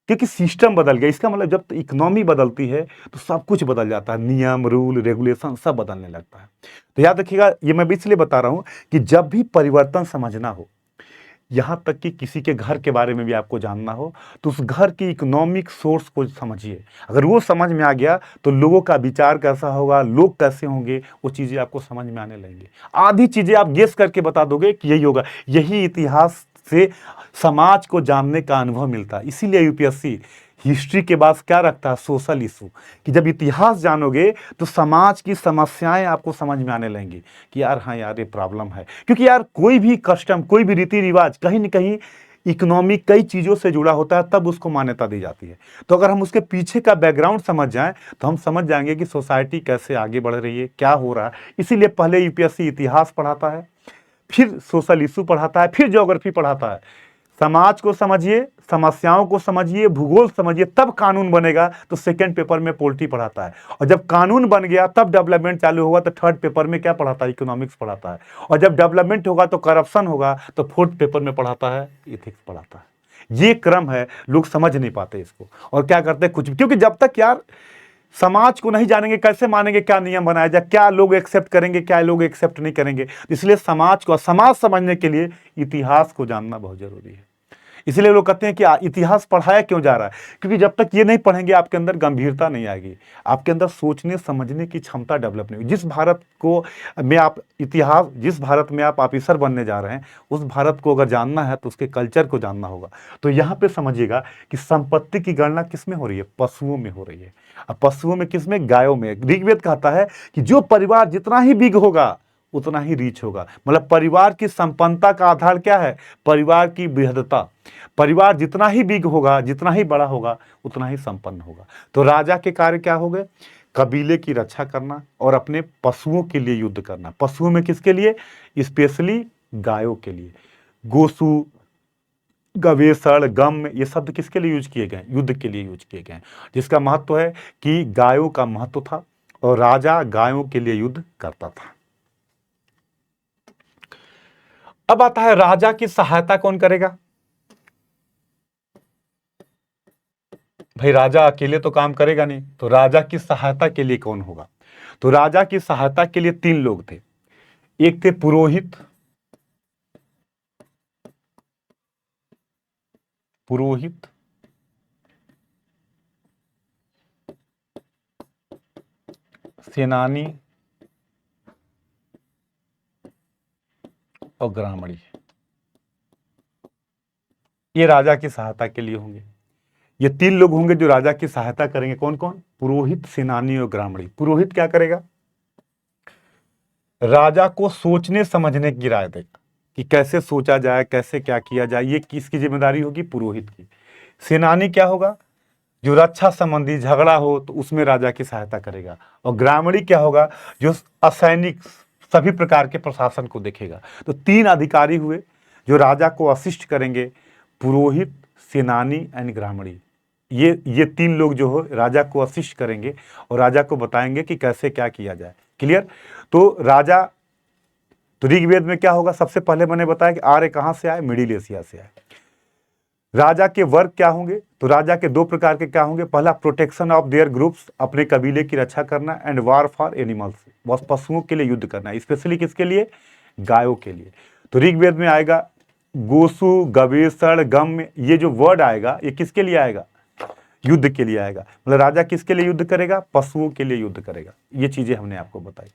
क्योंकि सिस्टम बदल गया। इसका मतलब जब इकोनॉमी बदलती है तो सब कुछ बदल जाता है, नियम, रूल, रेगुलेशन सब बदलने लगता है। तो याद रखिएगा, ये मैं भी इसलिए बता रहा हूं कि जब भी परिवर्तन समझना हो, यहाँ तक कि किसी के घर के बारे में भी आपको जानना हो, तो उस घर की इकोनॉमिक सोर्स को समझिए। अगर वो समझ में आ गया तो लोगों का विचार कैसा होगा, लोग कैसे होंगे, वो चीज़ें आपको समझ में आने लगेंगी। आधी चीज़ें आप गेस करके बता दोगे कि यही होगा। यही इतिहास से समाज को जानने का अनुभव मिलता है। इसीलिए यूपीएससी हिस्ट्री के बाद क्या रखता है? Social issue. कि जब इतिहास जानोगे तो समाज की समस्याएं आपको समझ में आने लगेंगी कि यार हाँ यार ये प्रॉब्लम है। क्योंकि यार कोई भी कस्टम, कोई भी रीति रिवाज कहीं ना कहीं इकोनॉमिक कई चीजों से जुड़ा होता है, तब उसको मान्यता दी जाती है। तो अगर हम उसके पीछे का बैकग्राउंड समझ जाएं तो हम समझ जाएंगे कि सोसाइटी कैसे आगे बढ़ रही है, क्या हो रहा है। इसीलिए पहले यूपीएससी इतिहास पढ़ाता है, फिर सोशल इशू पढ़ाता है, फिर ज्योग्राफी पढ़ाता है। समाज को समझिए, समस्याओं को समझिए, भूगोल समझिए, तब कानून बनेगा। तो सेकंड पेपर में पॉलिटी पढ़ाता है, और जब कानून बन गया तब डेवलपमेंट चालू होगा तो थर्ड पेपर में क्या पढ़ाता है? इकोनॉमिक्स पढ़ाता है। और जब डेवलपमेंट होगा तो करप्शन होगा तो फोर्थ पेपर में पढ़ाता है, इथिक्स पढ़ाता है। ये क्रम है, लोग समझ नहीं पाते इसको, और क्या करते हैं कुछ भी। क्योंकि जब तक यार समाज को नहीं जानेंगे, कैसे मानेंगे क्या नियम बनाया जाए, क्या लोग एक्सेप्ट करेंगे, क्या लोग एक्सेप्ट नहीं करेंगे। इसलिए समाज को, समाज समझने के लिए इतिहास को जानना बहुत जरूरी है। इसलिए लोग कहते हैं कि इतिहास पढ़ाया क्यों जा रहा है? क्योंकि जब तक ये नहीं पढ़ेंगे आपके अंदर गंभीरता नहीं आएगी, आपके अंदर सोचने समझने की क्षमता डेवलप नहीं होगी। जिस भारत को में आप इतिहास, जिस भारत में आप ऑफिसर बनने जा रहे हैं, उस भारत को अगर जानना है तो उसके कल्चर को जानना होगा। तो यहाँ पे समझिएगा कि संपत्ति की गणना किस में हो रही है? पशुओं में हो रही है। अब पशुओं में किस में? गायों में। ऋग्वेद कहता है कि जो परिवार जितना ही बिग होगा उतना ही रीच होगा। मतलब परिवार की संपन्नता का आधार क्या है? परिवार की बृहदता। परिवार जितना ही बिग होगा, जितना ही बड़ा होगा, उतना ही संपन्न होगा। तो राजा के कार्य क्या हो गए? कबीले की रक्षा करना और अपने पशुओं के लिए युद्ध करना। पशुओं में किसके लिए? स्पेशली गायों के लिए। गोसु, गवेषण, गम, ये शब्द किसके लिए यूज किए गए? युद्ध के लिए यूज किए गए। जिसका महत्व है कि गायों का महत्व था और राजा गायों के लिए युद्ध करता था। अब आता है राजा की सहायता कौन करेगा? भाई राजा अकेले तो काम करेगा नहीं, तो राजा की सहायता के लिए कौन होगा? तो राजा की सहायता के लिए 3 लोग थे। एक थे पुरोहित, पुरोहित, सेनानी और ग्रामणी, ये राजा की सहायता के लिए होंगे। ये 3 लोग होंगे जो राजा की सहायता करेंगे। कौन कौन? पुरोहित, सेनानी और ग्रामणी। पुरोहित क्या करेगा? राजा को सोचने समझने की राय देगा कि कैसे सोचा जाए, कैसे क्या किया जाए, ये किसकी जिम्मेदारी होगी? पुरोहित की। सेनानी क्या होगा? जो रक्षा संबंधी झगड़ा हो तो उसमें राजा की सहायता करेगा। और ग्रामणी क्या होगा? जो असैनिक सभी प्रकार के प्रशासन को देखेगा। तो 3 अधिकारी हुए जो राजा को असिस्ट करेंगे, पुरोहित, सेनानी एंड ग्रामणी। ये 3 लोग जो हो राजा को असिस्ट करेंगे और राजा को बताएंगे कि कैसे क्या किया जाए। क्लियर? तो राजा, तो ऋग्वेद में क्या होगा? सबसे पहले मैंने बताया कि आर्य कहां से आए? मिडिल एशिया से आए। राजा के वर्ग क्या होंगे? तो राजा के 2 प्रकार के क्या होंगे? पहला, प्रोटेक्शन ऑफ देयर ग्रुप्स, अपने कबीले की रक्षा करना, एंड वार फॉर एनिमल्स, बस पशुओं के लिए युद्ध करना। स्पेशली किसके लिए? गायों के लिए। तो ऋग्वेद में आएगा गोसु, गवेषण, गम्य, ये जो वर्ड आएगा ये किसके लिए आएगा? युद्ध के लिए आएगा। मतलब राजा किसके लिए युद्ध करेगा? पशुओं के लिए युद्ध करेगा। ये चीजें हमने आपको बताई।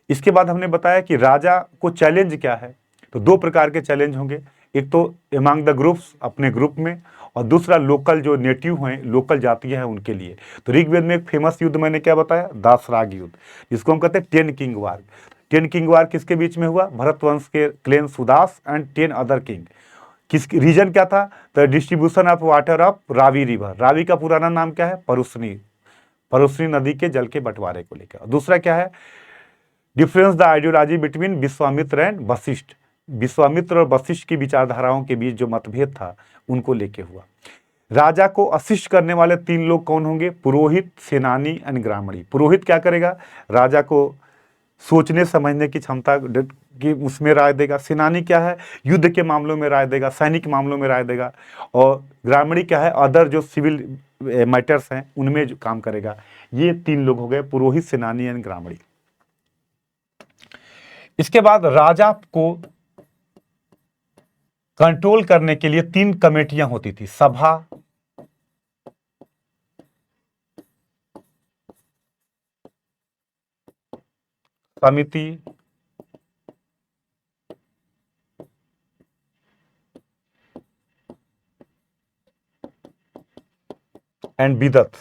इसके बाद हमने बताया कि राजा को चैलेंज क्या है। तो 2 प्रकार के चैलेंज होंगे, एक तो एमंग द ग्रुप्स, अपने ग्रुप में, और दूसरा लोकल जो नेटिव हैं, लोकल जातियां हैं उनके लिए। तो ऋग्वेद में एक फेमस युद्ध मैंने क्या बताया? दासराग युद्ध, जिसको हम कहते हैं 10 किंग वार। 10 किंग वार किसके बीच में हुआ? भरत वंश के clan Sudas and 10 other king. किस रीजन क्या था? The distribution of water of Ravi river. Ravi का पुराना नाम क्या है? परुस्नी। परुस्नी नदी के जल के बंटवारे को लेकर। दूसरा क्या है? Difference the ideology between Vishwamitra and Vashishtha. Vishwamitra और वशिष्ठ की विचारधाराओं के बीच जो मतभेद था उनको लेके हुआ। राजा को असिस्ट करने वाले 3 लोग कौन होंगे? पुरोहित, सेनानी एंड ग्रामणी। पुरोहित क्या करेगा? राजा को सोचने समझने की क्षमता की उसमें राय देगा। सेनानी क्या है? युद्ध के मामलों में राय देगा, सैनिक मामलों में राय देगा। और ग्रामणी क्या है? अदर जो सिविल मैटर्स हैं उनमें जो काम करेगा। ये 3 लोग हो गए, पुरोहित, सेनानी एंड ग्रामणी। इसके बाद राजा को कंट्रोल करने के लिए 3 कमेटियां होती थी, सभा, समिति एंड विदत।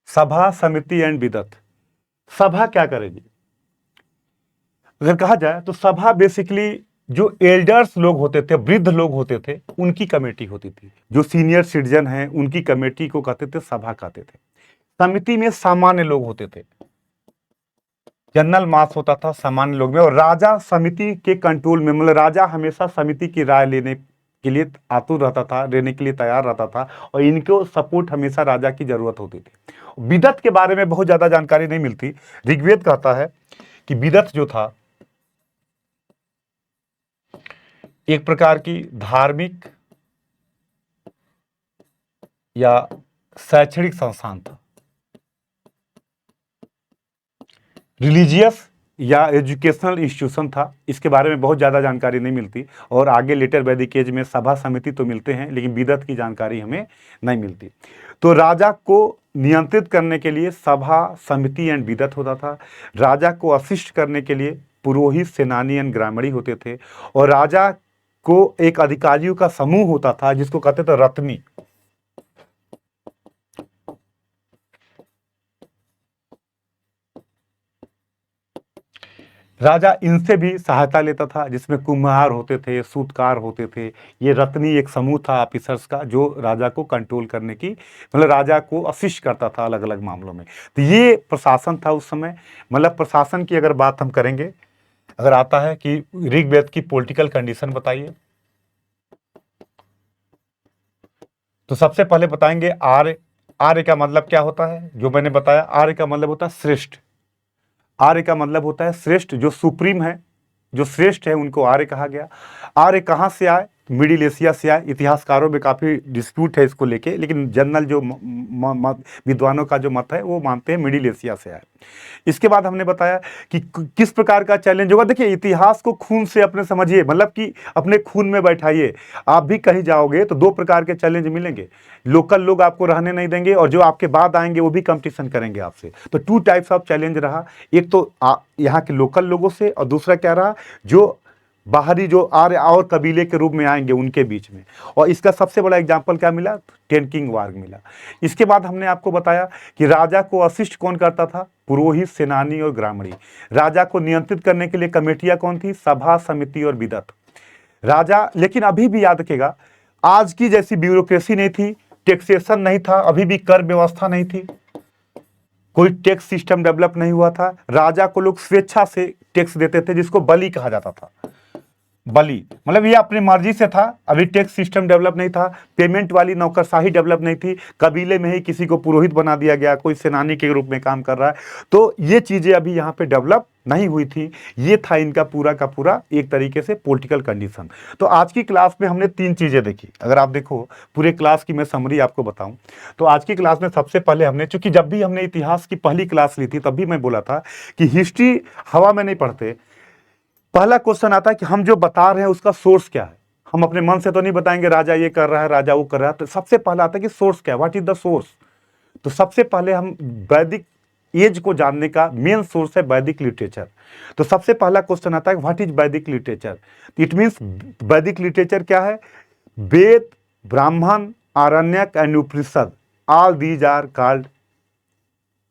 सभा, समिति एंड विदत। सभा क्या करेगी? अगर कहा जाए तो सभा बेसिकली जो एल्डर्स लोग होते थे, वृद्ध लोग होते थे, उनकी कमेटी होती थी। जो सीनियर सिटीजन हैं उनकी कमेटी को कहते थे सभा कहते थे। समिति में सामान्य लोग होते थे, जनरल मास होता था सामान्य लोग में। और राजा समिति के कंट्रोल में, मतलब राजा हमेशा समिति की राय लेने के लिए आतुर रहता था, लेने के लिए तैयार रहता था, और इनको सपोर्ट हमेशा राजा की जरूरत होती थी। विदत के बारे में बहुत ज्यादा जानकारी नहीं मिलती। ऋग्वेद कहता है कि विदत जो था एक प्रकार की धार्मिक या शैक्षणिक संस्थान था, रिलीजियस या एजुकेशनल इंस्टीट्यूशन था। इसके बारे में बहुत ज़्यादा जानकारी नहीं मिलती। और आगे लेटर वैदिक एज में सभा समिति तो मिलते हैं, लेकिन विदत की जानकारी हमें नहीं मिलती। तो राजा को नियंत्रित करने के लिए सभा, समिति एंड विदत होता था। राजा को असिस्ट करने के लिए पुरोहित, सेनानी एंड ग्रामणी होते थे। और राजा को एक अधिकारियों का समूह होता था जिसको कहते थे रत्नी। राजा इनसे भी सहायता लेता था, जिसमें कुम्हार होते थे, सूतकार होते थे। ये रत्नी एक समूह था ऑफिसर्स का जो राजा को कंट्रोल करने की, मतलब राजा को असिस्ट करता था अलग अलग मामलों में। तो ये प्रशासन था उस समय। मतलब प्रशासन की अगर बात हम करेंगे, अगर आता है कि ऋग्वेद की पॉलिटिकल कंडीशन बताइए, तो सबसे पहले बताएंगे आर्य। आर्य का मतलब क्या होता है? जो मैंने बताया, आर्य का मतलब होता है श्रेष्ठ। आर्य का मतलब होता है श्रेष्ठ, जो सुप्रीम है, जो श्रेष्ठ है, उनको आर्य कहा गया। आर्य कहां से आए? मिडिल एशिया से आए। इतिहासकारों में काफ़ी डिस्प्यूट है इसको लेके, लेकिन जनरल जो विद्वानों का जो मत है वो मानते हैं मिडिल एशिया से आए। इसके बाद हमने बताया कि किस प्रकार का चैलेंज होगा। देखिए, इतिहास को खून से अपने समझिए, मतलब कि अपने खून में बैठाइए। आप भी कहीं जाओगे तो दो प्रकार के चैलेंज मिलेंगे। लोकल लोग आपको रहने नहीं देंगे, और जो आपके बाद आएंगे वो भी कंपटीशन करेंगे आपसे। तो 2 टाइप्स ऑफ चैलेंज रहा, एक तो यहाँ के लोकल लोगों से, और दूसरा क्या रहा, जो बाहरी जो आर्य और कबीले के रूप में आएंगे उनके बीच में। और इसका सबसे बड़ा एग्जाम्पल क्या मिला, टेन किंग वार मिला। इसके बाद हमने आपको बताया कि राजा को असिस्ट कौन करता था, पुरोहित, सेनानी और ग्रामणी। राजा को नियंत्रित करने के लिए कमेटियां कौन थी, सभा, समिति और विदत। राजा, लेकिन अभी भी याद रखेगा, आज की जैसी ब्यूरोक्रेसी नहीं थी, टैक्सेशन नहीं था, अभी भी कर व्यवस्था नहीं थी, कोई टैक्स सिस्टम डेवलप नहीं हुआ था। राजा को लोग स्वेच्छा से टैक्स देते थे, जिसको बलि कहा जाता था। बलि मतलब ये अपनी मर्जी से था, अभी टैक्स सिस्टम डेवलप नहीं था, पेमेंट वाली नौकरशाही डेवलप नहीं थी, कबीले में ही किसी को पुरोहित बना दिया गया, कोई सेनानी के रूप में काम कर रहा है। तो ये चीजें अभी यहाँ पे डेवलप नहीं हुई थी। ये था इनका पूरा का पूरा एक तरीके से पॉलिटिकल कंडीशन। तो आज की क्लास में हमने 3 चीजें देखी। अगर आप देखो पूरे क्लास की मैं समरी आपको बताऊं, तो आज की क्लास में सबसे पहले हमने, चूंकि जब भी हमने इतिहास की पहली क्लास ली थी तब भी मैं बोला था कि हिस्ट्री हवा में नहीं पढ़ते। पहला क्वेश्चन आता है कि हम जो बता रहे हैं उसका सोर्स क्या है। हम अपने मन से तो नहीं बताएंगे राजा ये कर रहा है, राजा वो कर रहा है। तो सबसे पहला आता है कि सोर्स क्या है, व्हाट इज द सोर्स। तो सबसे पहले हम वैदिक एज को जानने का मेन सोर्स है वैदिक लिटरेचर। तो सबसे पहला क्वेश्चन आता है what is Vedic literature. It means Vedic literature क्या है, Veda, Brahmana, Aranyaka and Upanishad, all these are called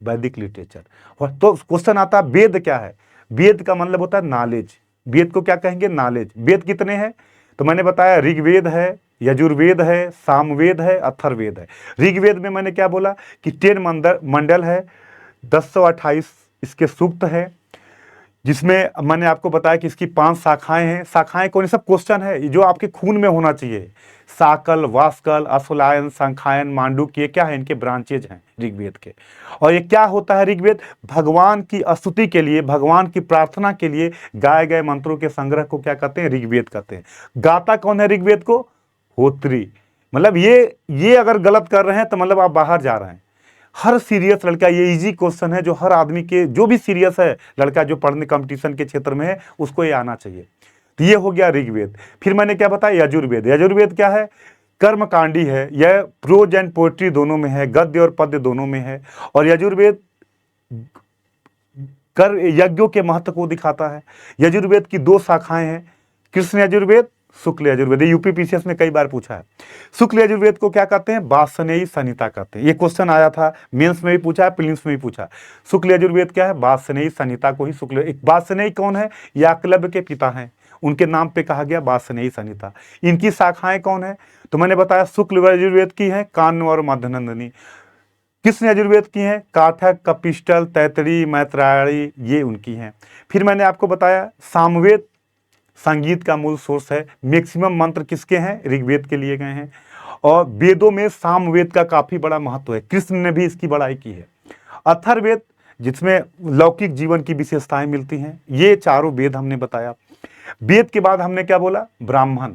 Vedic literature. तो क्वेश्चन आता है वेद क्या है। वेद का मतलब होता है नॉलेज। वेद को क्या कहेंगे, नॉलेज। वेद कितने हैं, तो मैंने बताया ऋग्वेद है, यजुर्वेद है, सामवेद है, अथर्ववेद है। ऋग्वेद में मैंने क्या बोला कि 10 मंडल है, 1028 इसके सूक्त है, जिसमें मैंने आपको बताया कि इसकी 5 शाखाएं हैं। शाखाएं कौन, सब क्वेश्चन है जो आपके खून में होना चाहिए। साकल, वास्कल, अश्वलायन, संखायन, मांडुक, ये क्या है, इनके ब्रांचेज हैं ऋग्वेद के। और ये क्या होता है ऋग्वेद, भगवान की स्तुति के लिए, भगवान की प्रार्थना के लिए गाए गए मंत्रों के संग्रह को क्या कहते हैं, ऋग्वेद कहते हैं। गाता कौन है ऋग्वेद को, होत्री। मतलब ये अगर गलत कर रहे हैं तो मतलब आप बाहर जा रहे हैं। हर सीरियस लड़का, ये इजी क्वेश्चन है जो हर आदमी के, जो भी सीरियस है लड़का जो पढ़ने कंपटीशन के क्षेत्र में है उसको ये आना चाहिए। तो ये हो गया ऋग्वेद। फिर मैंने क्या बताया, यजुर्वेद। यजुर्वेद क्या है, कर्मकांडी है, यह प्रोज एंड पोएट्री दोनों में है, गद्य और पद्य दोनों में है। और यजुर्वेद कर यज्ञों के महत्व को दिखाता है। यजुर्वेद की 2 शाखाएं हैं, कृष्ण यजुर्वेद, शुक्ल यजुर्वेद। यूपी पीसीएस में कई बार पूछा है। शुक्ल यजुर्वेद को क्या कहते हैं, वार्ष्णेय संहिता कहते हैं। ये क्वेश्चन आया था, मेंस में भी पूछा है, प्रीलिम्स में भी पूछा। शुक्ल यजुर्वेद क्या है, वार्ष्णेय संहिता को ही शुक्ल। एक वार्ष्णेय कौन है, याकलब के पिता हैं, उनके नाम पे कहा गया वार्ष्णेय संहिता। इनकी शाखाएं कौन है, तो मैंने बताया शुक्ल यजुर्वेद की है कान्व और मध्यनंदिनी। कृष्ण यजुर्वेद की हैं काठक, कपिस्टल, तैतरी, मैत्रायणी, ये उनकी हैं। फिर मैंने आपको बताया सामवेद संगीत का मूल सोर्स है। मैक्सिमम मंत्र किसके हैं, ऋग्वेद के लिए गए हैं। और वेदों में सामवेद का काफी बड़ा महत्व है, कृष्ण ने भी इसकी बड़ाई की है। अथर्ववेद जिसमें लौकिक जीवन की विशेषताएं मिलती हैं। ये चारों वेद हमने बताया। वेद के बाद हमने क्या बोला, ब्राह्मण।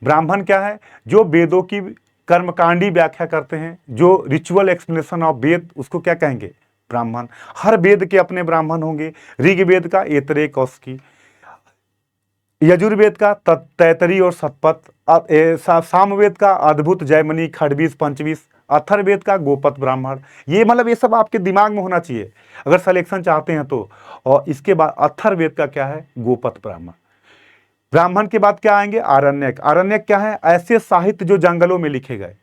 ब्राह्मण क्या है, जो वेदों की कर्मकांडी व्याख्या करते हैं, जो रिचुअल एक्सप्लेनेशन ऑफ वेद, उसको क्या कहेंगे, ब्राह्मण। हर वेद के अपने ब्राह्मण होंगे। ऋग्वेद का ऐतरेय, कौशिकी, यजुर्वेद का तैतरी और सतपथ, सामवेद का अद्भुत, जयमनी, खडबीस, पंचवीस, अथर्ववेद का गोपत ब्राह्मण। ये मतलब ये सब आपके दिमाग में होना चाहिए अगर सिलेक्शन चाहते हैं तो। और इसके बाद अथर्ववेद का क्या है, गोपत ब्राह्मण। ब्राह्मण के बाद क्या आएंगे, आरण्यक। आरण्यक क्या है, ऐसे साहित्य जो जंगलों में लिखे गए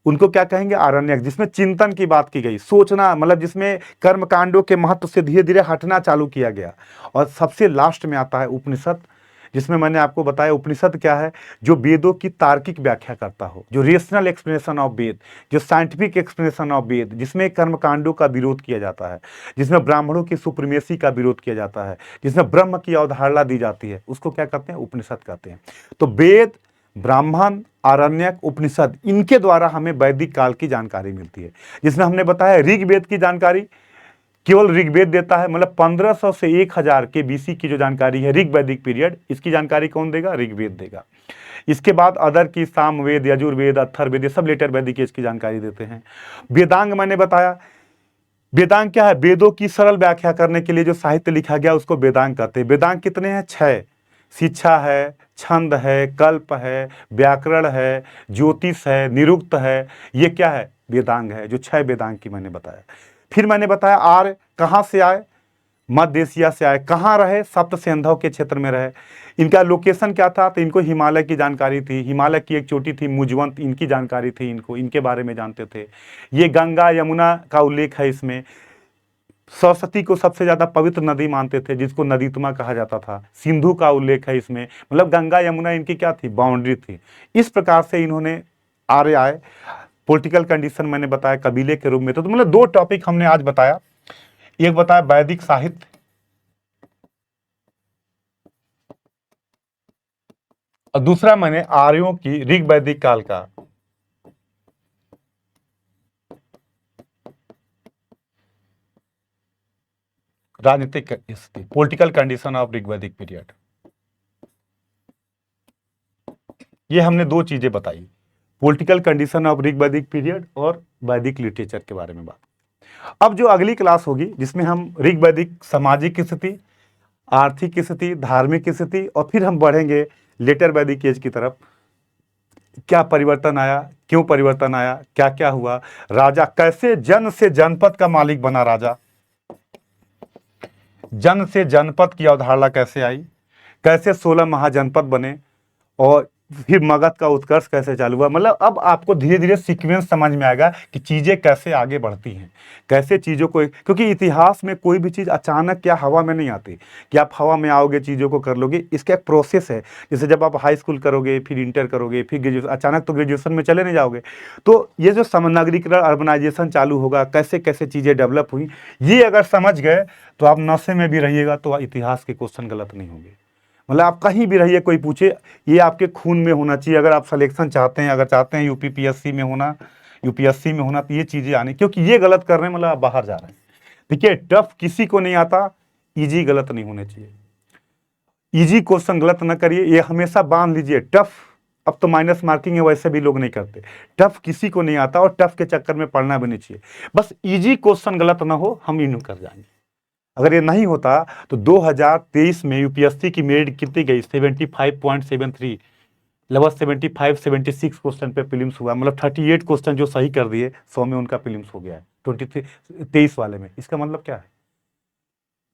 उनको क्या कहेंगे, आरण्यक, जिसमें चिंतन की बात की गई, सोचना, मतलब जिसमें कर्मकांडों के महत्व से धीरे धीरे हटना चालू किया गया। और सबसे लास्ट में आता है उपनिषद, जिसमें मैंने आपको बताया उपनिषद क्या है, जो वेदों की तार्किक व्याख्या करता हो, जो रेशनल एक्सप्लेनेशन ऑफ वेद, जो साइंटिफिक एक्सप्लेनेशन ऑफ वेद, जिसमें कर्मकांडों का विरोध किया जाता है, जिसमें ब्राह्मणों की सुप्रीमेसी का विरोध किया जाता है, जिसमें ब्रह्म की अवधारणा दी जाती है, उसको क्या कहते हैं, उपनिषद कहते हैं। तो वेद, ब्राह्मण, आरण्यक, उपनिषद, इनके द्वारा हमें वैदिक काल की जानकारी मिलती है, जिसमें हमने बताया ऋग्वेद की जानकारी केवल ऋग्वेद देता है, मतलब 1500 से 1000 के बीसी की जो जानकारी है ऋग वैदिक पीरियड, इसकी जानकारी कौन देगा? ऋग्वेद देगा। इसके बाद अदर की सामवेद, यजुर्वेद, अथर्ववेद, ये सब लेटर वैदिक एज की जानकारी देते हैं। वेदांग मैंने बताया, वेदांग क्या है? वेदों की सरल व्याख्या करने के लिए जो साहित्य लिखा गया उसको वेदांग कहते हैं। वेदांग कितने हैं? 6। शिक्षा है, छंद है, कल्प है, व्याकरण है, ज्योतिष है, निरुक्त है, ये क्या है? वेदांग है, जो 6 वेदांग की मैंने बताया। फिर मैंने बताया आर्य कहाँ से आए? मध्य एशिया से आए। कहाँ रहे? सप्त सिंधु के क्षेत्र में रहे। इनका लोकेशन क्या था? तो इनको हिमालय की जानकारी थी। हिमालय की एक चोटी थी मुजवंत, इनकी जानकारी थी, इनको इनके बारे में जानते थे। ये गंगा यमुना का उल्लेख है इसमें। सरस्वती को सबसे ज्यादा पवित्र नदी मानते थे, जिसको नदीतुमा कहा जाता था। सिंधु का उल्लेख है इसमें, मतलब गंगा यमुना इनकी क्या थी? बाउंड्री थी। इस प्रकार से इन्होंने आर्य आए। पॉलिटिकल कंडीशन मैंने बताया कबीले के रूप में। तो मतलब 2 टॉपिक हमने आज बताया, एक बताया वैदिक साहित्य, और दूसरा मैंने आर्यों की ऋग वैदिक काल का राजनीतिक स्थिति, पॉलिटिकल कंडीशन ऑफ ऋग वैदिक पीरियड। ये हमने 2 चीजें बताई, पॉलिटिकल कंडीशन ऑफ ऋग वैदिक पीरियड और वैदिक लिटरेचर के बारे में बात। अब जो अगली क्लास होगी जिसमें हम ऋग वैदिक सामाजिक स्थिति, आर्थिक स्थिति, धार्मिक स्थिति, और फिर हम बढ़ेंगे लेटर वैदिक एज की तरफ। क्या परिवर्तन आया, क्यों परिवर्तन आया, क्या क्या हुआ, राजा कैसे जन से जनपद का मालिक बना, राजा जन से जनपद की अवधारणा कैसे आई, कैसे 16 महाजनपद बने, और फिर मगध का उत्कर्ष कैसे चालू हुआ। मतलब अब आपको धीरे धीरे सीक्वेंस समझ में आएगा कि चीजें कैसे आगे बढ़ती हैं, कैसे चीजों को, क्योंकि इतिहास में कोई भी चीज अचानक या हवा में नहीं आती कि आप हवा में आओगे चीजों को कर लोगे। इसका एक प्रोसेस है। जैसे जब आप हाई स्कूल करोगे, फिर इंटर करोगे, फिर ग्रेजुएशन, अचानक तो ग्रेजुएशन में चले नहीं जाओगे। तो ये जो नगरीकरण, अर्बनाइजेशन चालू होगा, कैसे कैसे चीजें डेवलप हुई, ये अगर समझ गए तो आप नशे में भी रहिएगा तो इतिहास के क्वेश्चन गलत नहीं होंगे। मतलब आप कहीं भी रहिए, कोई पूछे, ये आपके खून में होना चाहिए। अगर आप सिलेक्शन चाहते हैं, अगर चाहते हैं यूपीपीएससी में होना, यूपीएससी में होना, तो ये चीजें आनी, क्योंकि ये गलत कर रहे हैं, मतलब आप बाहर जा रहे हैं। देखिए, टफ किसी को नहीं आता, इजी गलत नहीं होने चाहिए। इजी क्वेश्चन गलत ना करिए, ये हमेशा बांध लीजिए। टफ, अब तो माइनस मार्किंग है, वैसे भी लोग नहीं करते। टफ किसी को नहीं आता, और टफ के चक्कर में पढ़ना भी नहीं चाहिए। बस इजी क्वेश्चन गलत ना हो, हम इन कर जाएंगे। अगर ये नहीं होता तो 2023 में यूपीएससी की मेरिट कितनी गई? 75.73, लगभग 75-76 क्वेश्चन पे प्रीलिम्स हुआ। मतलब 38 क्वेश्चन जो सही कर दिए 100 में, उनका प्रीलिम्स हो गया है 23 वाले में। इसका मतलब क्या है?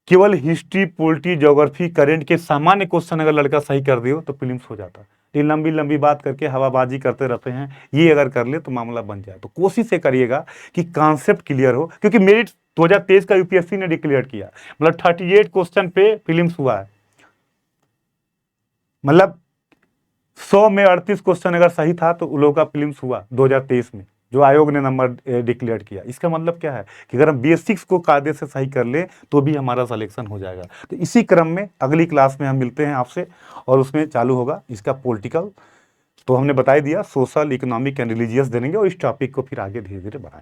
केवल हिस्ट्री, पॉलिटी, ज्योग्राफी, करेंट के सामान्य क्वेश्चन अगर लड़का सही कर दियो तो प्रीलिम्स हो जाता। ये लंबी लंबी बात करके हवाबाजी करते रहते हैं, ये अगर कर ले तो मामला बन जाए। तो कोशिश ये करिएगा कि कॉन्सेप्ट क्लियर हो, क्योंकि मेरिट 2023 का यूपीएससी ने डिक्लेयर किया, मतलब 38 क्वेश्चन पे प्रीलिम्स हुआ है। मतलब 100 में 38 क्वेश्चन अगर सही था तो उन लोगों का प्रीलिम्स हुआ 2023 में, जो आयोग ने नंबर डिक्लेयर किया। इसका मतलब क्या है कि अगर हम बेसिक्स को कायदे से सही कर ले तो भी हमारा सिलेक्शन हो जाएगा। तो इसी क्रम में अगली क्लास में हम मिलते हैं आपसे, और उसमें चालू होगा इसका पॉलिटिकल। तो हमने बता ही दिया, सोशल, इकोनॉमिक एंड रिलीजियस देंगे, और इस टॉपिक को फिर आगे धीरे धीरे बढ़ाएंगे।